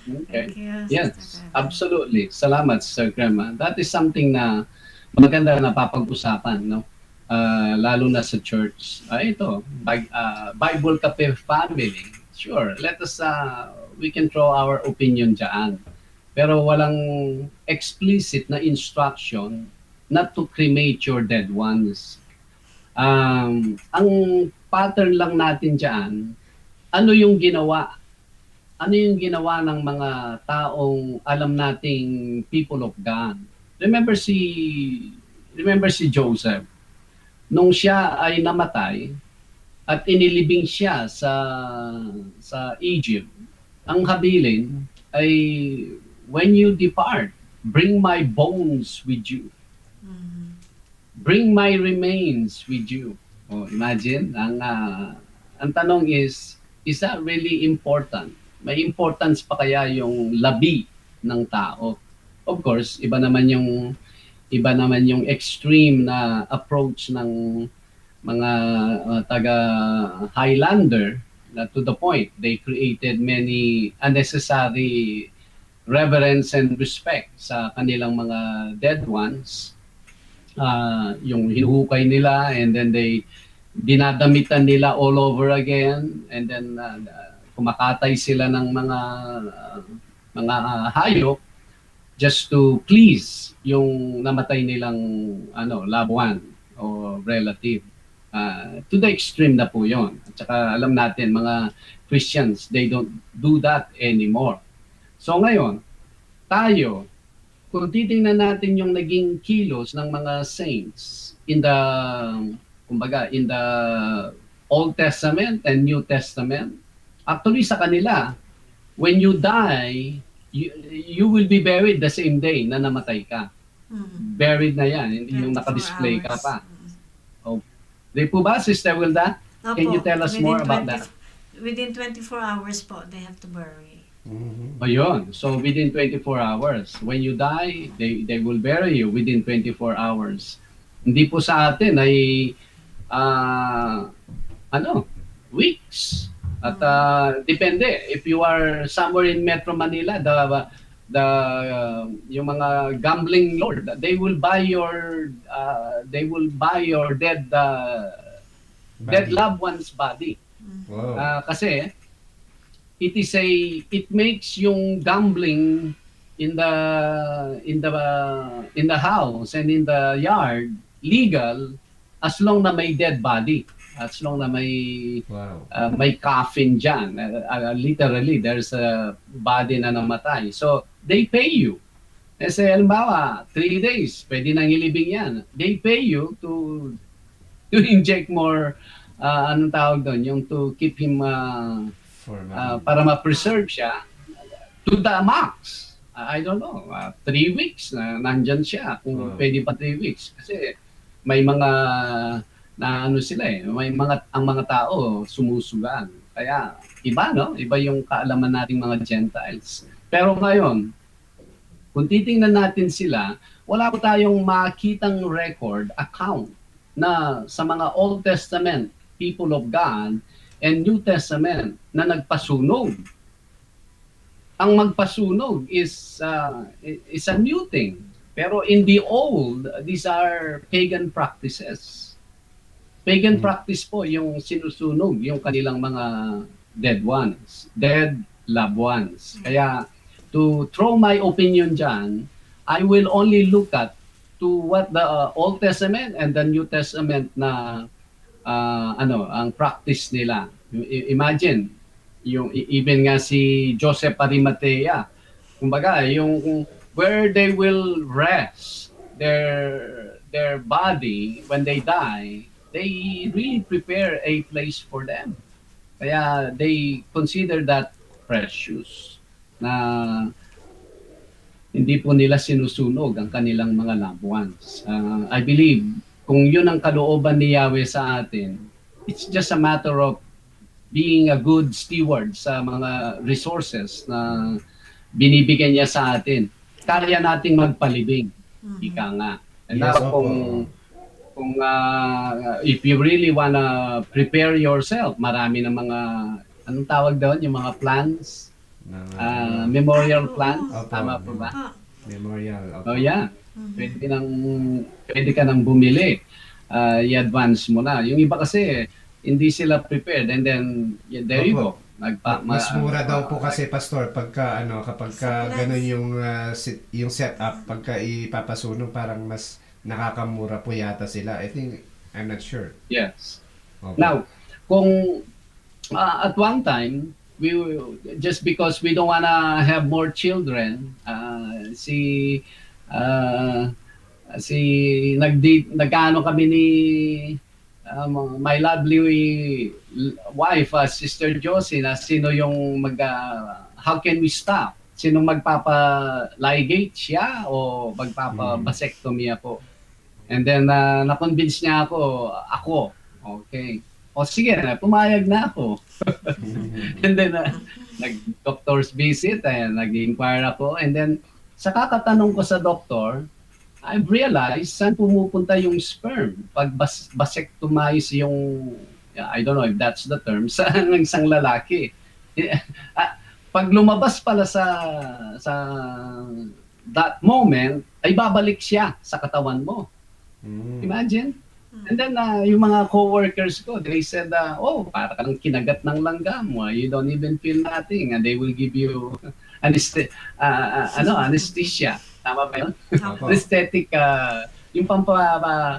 Okay. Thank you, Yes, Sister Crema. absolutely. Salamat, Sir Crema. That is something na maganda na papag-usapan, no? Lalo na sa church. Ito, Bible Cafe family. Sure, let us, we can throw our opinion dyan. Pero walang explicit na instruction not to cremate your dead ones. Ang pattern lang natin dyan, ano yung ginawa? Ano yung ginawa ng mga taong alam nating people of God? Remember si Joseph, nung siya ay namatay at inilibing siya sa Egypt, ang habilin ay, when you depart, bring my bones with you. Bring my remains with you. Oh, imagine, ang tanong is that really important? May importance pa kaya yung labi ng tao? Of course, iba naman yung extreme na approach ng mga taga Highlander, na to the point they created many unnecessary reverence and respect sa kanilang mga dead ones. Yung hinuhukay nila, and then dinadamitan nila all over again, and then kumakatay sila ng mga hayop just to please yung namatay nilang loved one o relative. To the extreme na po yon. At saka alam natin, mga Christians, they don't do that anymore. So ngayon, tayo, kung titingnan natin yung naging kilos ng mga saints in the Old Testament and New Testament, actually sa kanila, when you die, you will be buried the same day na namatay ka. Buried na yan, hindi yung 24 nakadisplay ka hours. pa. Di po ba, Sister Wilda? Opo, Can you tell us within more about 20 that? Within 24 hours po, they have to bury. Ayun. So within 24 hours. When you die, they will bury you within 24 hours. Hindi po sa atin ay weeks. At depende. If you are somewhere in Metro Manila, yung mga gambling lord, they will buy your dead loved one's body. Wow. Kasi it makes yung gambling in the house and in the yard legal as long na may dead body, as long na may Wow. may coffin dyan. Literally, there's a body na namatay. So, they pay you. Kasi halimbawa, 3 days, pwede nang ilibing yan. They pay you to inject more, anong tawag doon, yung to keep him, para ma-preserve siya to the max. I don't know, 3 weeks na nandyan siya, kung pwede pa 3 weeks. Kasi may mga ang mga tao sumusugan. Kaya iba, no? Iba yung kaalaman nating mga Gentiles. Pero ngayon, kung titingnan natin sila, wala po tayong makitang record, account na sa mga Old Testament people of God and New Testament na nagpasunog. Ang magpasunog is a new thing. Pero in the old, these are pagan practices. Pagan practice po yung sinusunog yung kanilang mga dead ones, dead loved ones. Kaya to throw my opinion dyan, I will only look at to what the Old Testament and the New Testament na ang practice nila. Imagine, even nga si Joseph Arimathea, kumbaga, yung where they will rest their body when they die, they really prepare a place for them. Kaya they consider that precious na hindi po nila sinusunog ang kanilang mga loved ones. I believe, kung yun ang kalooban ni Yahweh sa atin, it's just a matter of being a good steward sa mga resources na binibigyan niya sa atin. Kaya nating magpalibing. Ika nga. And Yes, now, kung if you really wanna prepare yourself, marami ng mga, anong tawag doon, yung mga plans, memorial plans, Opo. tama po ba? Memorial. Oh yeah. Pwede ka nang bumili. I-advance mo na. Yung iba kasi hindi sila prepared and then there you go. Mas mura daw po kasi pastor pagka kapag ganun yung setup pagka ipapasunog parang mas nakakamura po yata sila. I'm not sure. Yes. Opo. Now, kung at one time just because we don't wanna have more children, nagano kami ni my lovely wife, Sister Josie, na sino yung how can we stop? Sinong magpapa-ligate siya o magpapa-vasectomy ako? And then na-convince niya ako. Okay. O sige, pumayag na ako. And then nag-doctor's visit, nag-inquire ako. And then sa kakatanong ko sa doktor, I've realized saan pumupunta yung sperm pag vasectomize yung, I don't know if that's the term, sa isang lalaki. Pag lumabas pala sa that moment, ay babalik siya sa katawan mo. Imagine? And then yung mga co-workers ko, they said, para kang kinagat ng langgam mo, you don't even feel nothing, and they will give you anesthesia. Tama ba yun? Anesthetic, yung pampanam.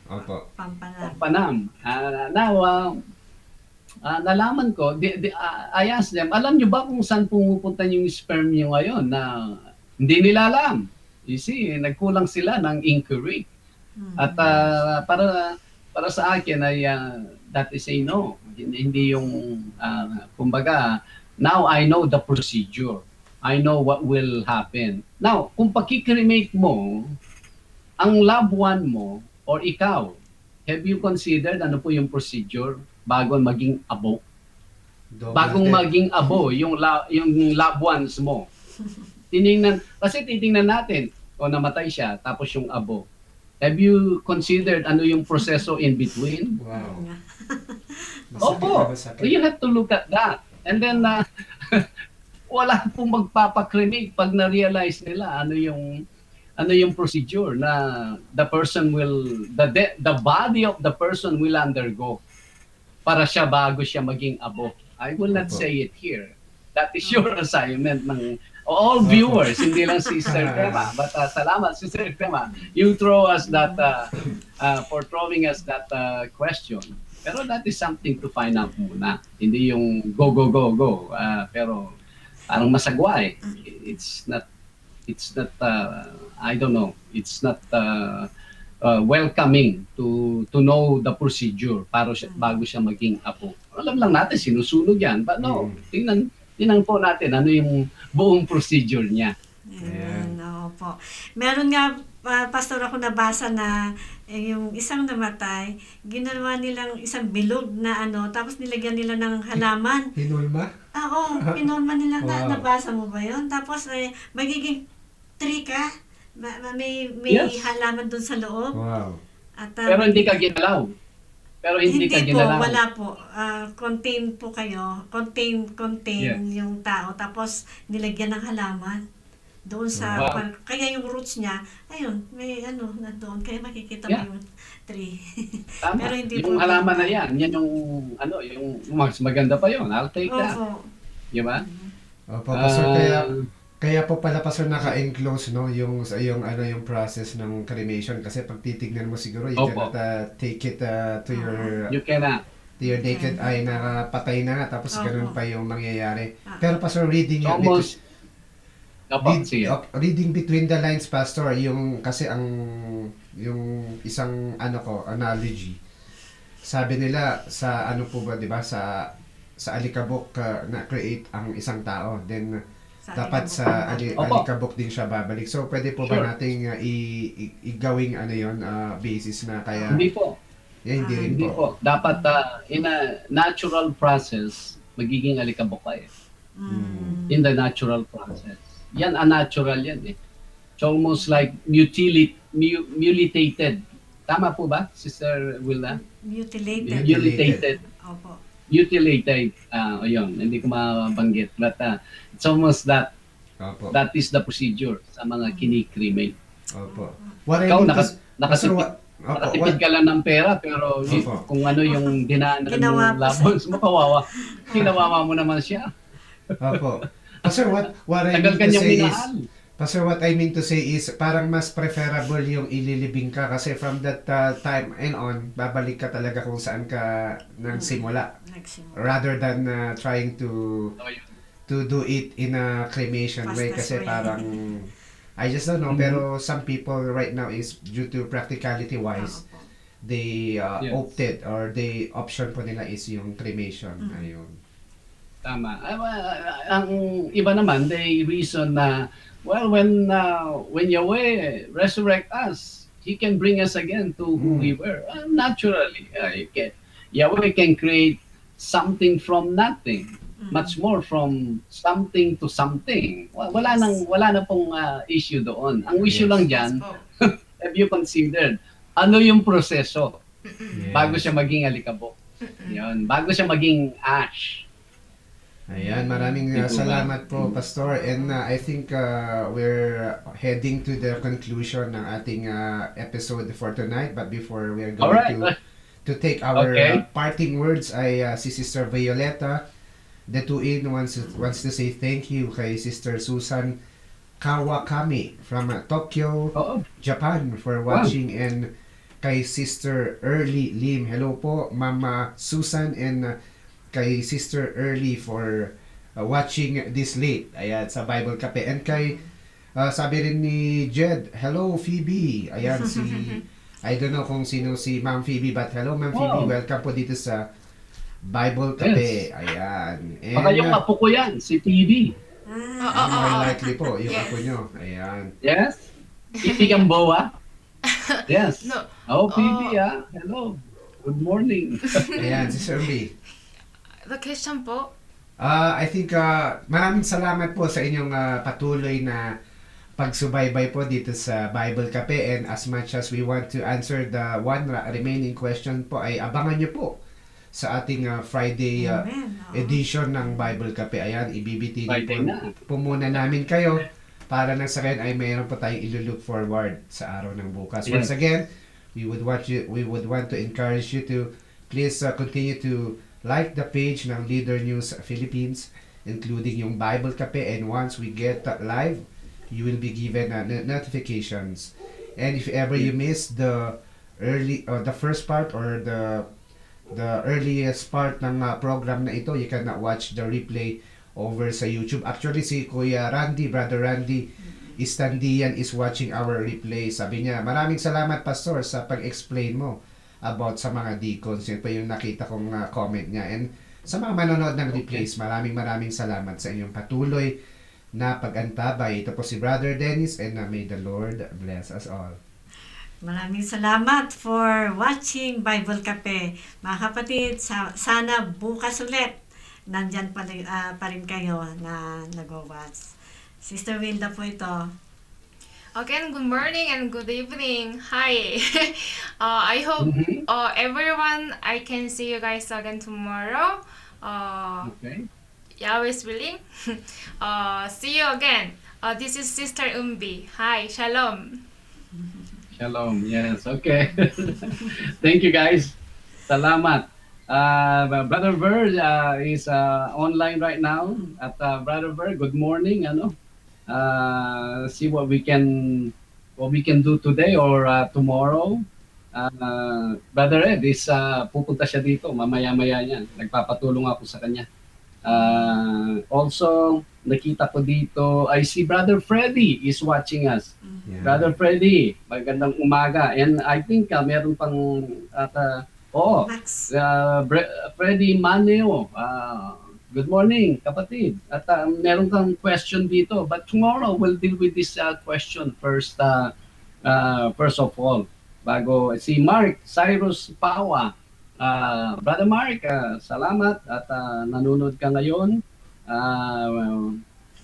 Opo. Pampanam. Now, nalaman ko, I asked them, alam nyo ba kung saan pumupunta yung sperm nyo ngayon na hindi nila alam? You see, nagkulang sila ng inquiry. At para sa akin ay that is a no. Hindi yung kumbaga, now I know the procedure. I know what will happen. Now, kung pakikremate mo ang loved one mo or ikaw, have you considered ano po yung procedure bago maging abo? Bagong maging abo yung loved ones mo. Titingnan natin o namatay siya tapos yung abo. Have you considered ano yung proseso in between? Wow. Opo. You have to look at that. And then wala pong magpapakremate pag na-realize nila ano yung procedure na the body of the person will undergo para siya bago siya maging abo. I will not say it here. That is your assignment ng all viewers, hindi lang si Sir Tema. But salamat si Sir Tema. You throw us that, for throwing us that question. Pero that is something to find out muna. Hindi yung go. Pero parang masagwa eh. It's not, I don't know, it's not welcoming to know the procedure bago siya maging apo. Alam lang natin, sinusunog yan. But no, tingnan po natin ano yung buong procedure niya. Ayan, po. Meron nga, Pastor, ako nabasa na yung isang namatay, ginawa nilang isang bilog na tapos nilagyan nila ng halaman. Hinulma? Oo, pinulma nila. Wow. Nabasa mo ba yun? Tapos magiging tree ka. May Yes. halaman dun sa loob. Wow. At, Pero hindi ka ginalaw. Hindi ka po, ginalaw. wala po. Contain po kayo. Contain Yes. yung tao. Tapos nilagyan ng halaman. Doon sa, Wow. kaya yung roots niya, ayun, may na doon. Kaya makikita Yeah. mo yung tree. Tama. Pero hindi Yung po- halaman na yan yung mas maganda pa yun. I'll take that. Opo. Di ba? Opo, Pastor, Kaya po pala Pastor naka-enclose no yung yung process ng cremation kasi pag titignan mo siguro you Opo. cannot take it to your You cannot. naked eye na patay na nga tapos Opo. ganun pa yung mangyayari. Ah. Pero Pastor reading So, almost, sige. reading between the lines Pastor yung kasi yung isang analogy sabi nila sa po ba 'di ba sa alikabok na create ang isang tao then dapat sa Opo. alikabok din siya babalik. So pwede po Sure. ba nating igawing basis na kaya Hindi po. hindi rin Hindi po. po. Dapat in a natural process, magiging alikabok ka eh. In the natural process. Yan, unnatural yan eh. It's almost like mutilated. Tama po ba, Sister Willa? Mutilated. Mutilated. Opo. Mutilated. Ayun, hindi ko mabanggit. But it's almost that. Opo. That is the procedure sa mga kinikremate. Opo. What I Ikaw, mean to Pastor, nakatipid, Opo, nakatipid ka lang ng pera, pero Opo. kung ano yung dinaanan Ginawa ng pa labons mo, kawawa. Kinawawa mo naman siya. Opo. Pastor, what I Tagal mean to kanyang say is minahal. Pastor, what I mean to say is parang mas preferable yung ililibing ka kasi from that time and on, babalik ka talaga kung saan ka nang simula Nagsimula. rather than trying to do it in a cremation way Fastest kasi way. parang I just don't know pero some people right now is due to practicality wise Opo. they Yes. opted or the option po nila is yung cremation. Ayun. Tama. Ang iba naman, they reason na, well, when Yahweh resurrect us, He can bring us again to who we were. Naturally, Yahweh can create something from nothing, much more from something to something. Wala na pong issue doon. Ang issue Yes. lang dyan, have you considered, ano yung proseso bago siya maging alikabok? Yun, bago siya maging ash. Ayan, maraming salamat po, Pastor. And I think we're heading to the conclusion ng ating episode for tonight. But before we are going Alright. to take our Okay. parting words, ay si Sister Violeta, the two-in wants to say thank you kay Sister Susan Kawakami from Tokyo, Oo. Japan for watching and kay Sister Early Lim. Hello po, Mama Susan and kay Sister Early for watching this late. Ayan, sa Bible Cafe. And kay, sabi rin ni Jed, hello Phoebe. Ayan, I don't know kung sino si Ma'am Phoebe, but hello Ma'am Phoebe. Wow. Welcome po dito sa Bible Cafe. Ayan. And, Baka yung apo ko yan, si TV. more likely po, yung Yes. ako nyo. Ayan. Yes? Ipigang boa? Yes. No. Oh, PD, hello. Good morning. Ayan, si Sir Lee. The question po, I think maraming salamat po sa inyong patuloy na pagsubaybay po dito sa Bible Cafe, and as much as we want to answer the one remaining question po ay abangan nyo po sa ating Friday Amen. edition ng Bible Cafe. Ayan, ibibitinin Friday po, na. po muna namin kayo para nang sa kayo ay mayroon po tayong ilo-look forward sa araw ng bukas. Yes. Once again, we would want to encourage you to please continue to like the page ng Leader News Philippines, including yung Bible Cafe, and once we get live, you will be given notifications. And if ever you miss the the first part or the earliest part ng program na ito, you can watch the replay over sa YouTube. Actually, si Kuya Randy, Brother Randy Istandian is watching our replay. Sabi niya, maraming salamat Pastor sa pag-explain mo about sa mga deacons. Yun pa yung nakita kong comment niya. And sa mga manonood ng replays, maraming salamat sa inyong patuloy na pag-antabay. Ito po si Brother Dennis, and may the Lord bless us all. Maraming salamat for watching Bible Cafe. Mga kapatid, sana bukas ulit nandyan pa rin kayo na nag-watch. Sister Wilda po ito. again, good morning and good evening. Hi. I hope everyone, I can see you guys again tomorrow. Okay. Yahweh's willing. See you again. This is Sister Umbi. Hi, Shalom. Shalom. Yes. Okay. Thank you, guys. Salamat. Brother Ver is online right now. At Brother Ver, good morning. See what we can do today or tomorrow. Brother Ed is pupunta siya dito mamaya-maya niyan. Nagpapatulong ako sa kanya. Also, nakita ko dito, I see Brother Freddy is watching us. Yeah. Brother Freddy, magandang umaga. And I think meron pang Max. Freddy Maneo. Good morning, kapatid. At meron kang question dito, but tomorrow we'll deal with this question first of all. Bago si Mark Cyrus Pawa. Brother Mark, salamat at nanonood ka ngayon.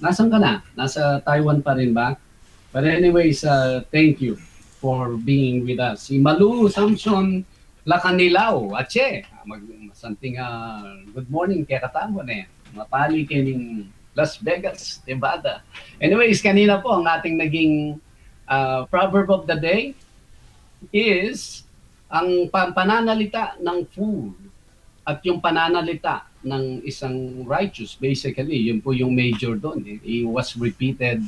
Nasaan ka na? Nasa Taiwan pa rin ba? But anyways, thank you for being with us. Si Malu Samson Lacanilaw, Ache, something good morning kaya katamo na yan. Mapali kining Las Vegas, Nevada. Anyways, kanina po ang ating naging proverb of the day is ang pananalita ng fool at yung pananalita ng isang righteous. Basically, yun po yung major doon. It was repeated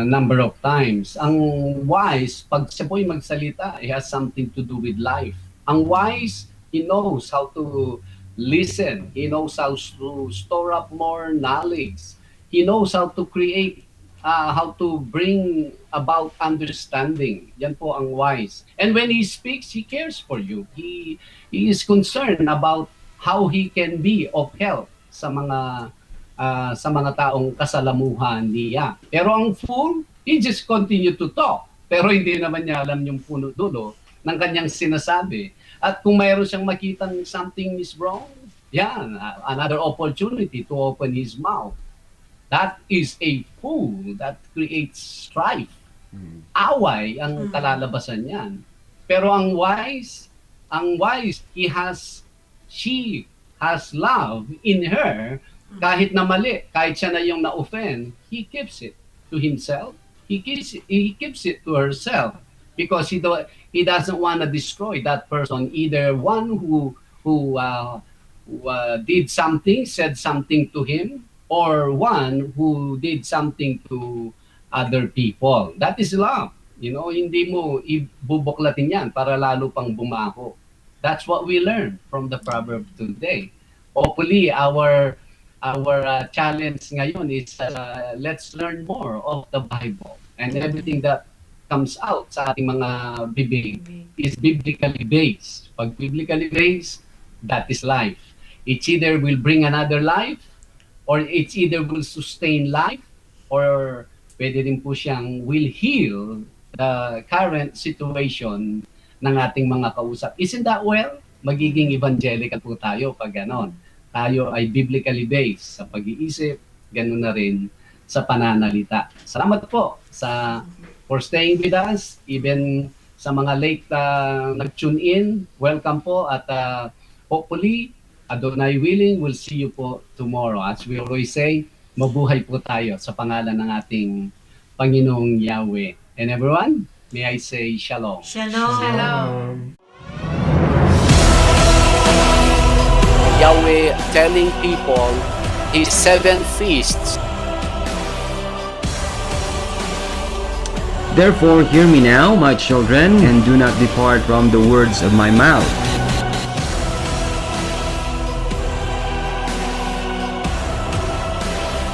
number of times. Ang wise, pag siya po'y magsalita, it has something to do with life. Ang wise, he knows how to listen. He knows how to store up more knowledge. He knows how to create, how to bring about understanding. Yan po ang wise. And when he speaks, he cares for you. He is concerned about how he can be of help sa mga taong kasalamuhan niya. Pero ang fool, he just continue to talk. Pero hindi naman niya alam yung puno-dulo ng kanyang sinasabi. At kung mayroon siyang makitang something is wrong, yan, another opportunity to open his mouth. That is a fool that creates strife. Away ang kalalabasan niyan. Pero ang wise, she has love in her. Kahit na mali, kahit siya na yung na-offend, he keeps it to himself. He keeps it to herself because he doesn't want to destroy that person, either one who did something, said something to him, or one who did something to other people. That is love. You know, hindi mo ibubuklatin yan para lalo pang bumaho. That's what we learn from the proverb today. Hopefully, our challenge ngayon is let's learn more of the Bible, and everything that comes out sa ating mga bibig is biblically based. Pag biblically based, that is life. It's either will bring another life, or it's either will sustain life, or pwede rin po siyang will heal the current situation ng ating mga kausap. Isn't that well? Magiging evangelical po tayo pag ganon. Tayo ay biblically based sa pag-iisip, gano'n na rin sa pananalita. Salamat po for staying with us, even sa mga late nag-tune in. Welcome po at hopefully, Adonai willing, we'll see you po tomorrow. As we always say, mabuhay po tayo sa pangalan ng ating Panginoong Yahweh. And everyone, may I say Shalom. Shalom. Shalom. Yahweh telling people his 7 feasts. Therefore, hear me now, my children, and do not depart from the words of my mouth.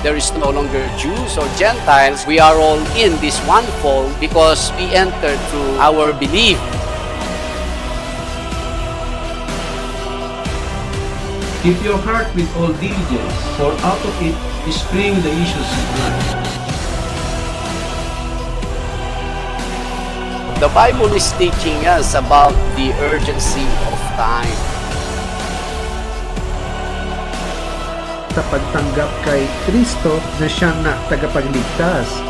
There is no longer Jews or Gentiles. We are all in this one fold because we entered through our belief. Keep your heart with all diligence, for out of it spring the issues of life. The Bible is teaching us about the urgency of time. Sa pagtanggap kay Kristo na siyang na tagapagligtas,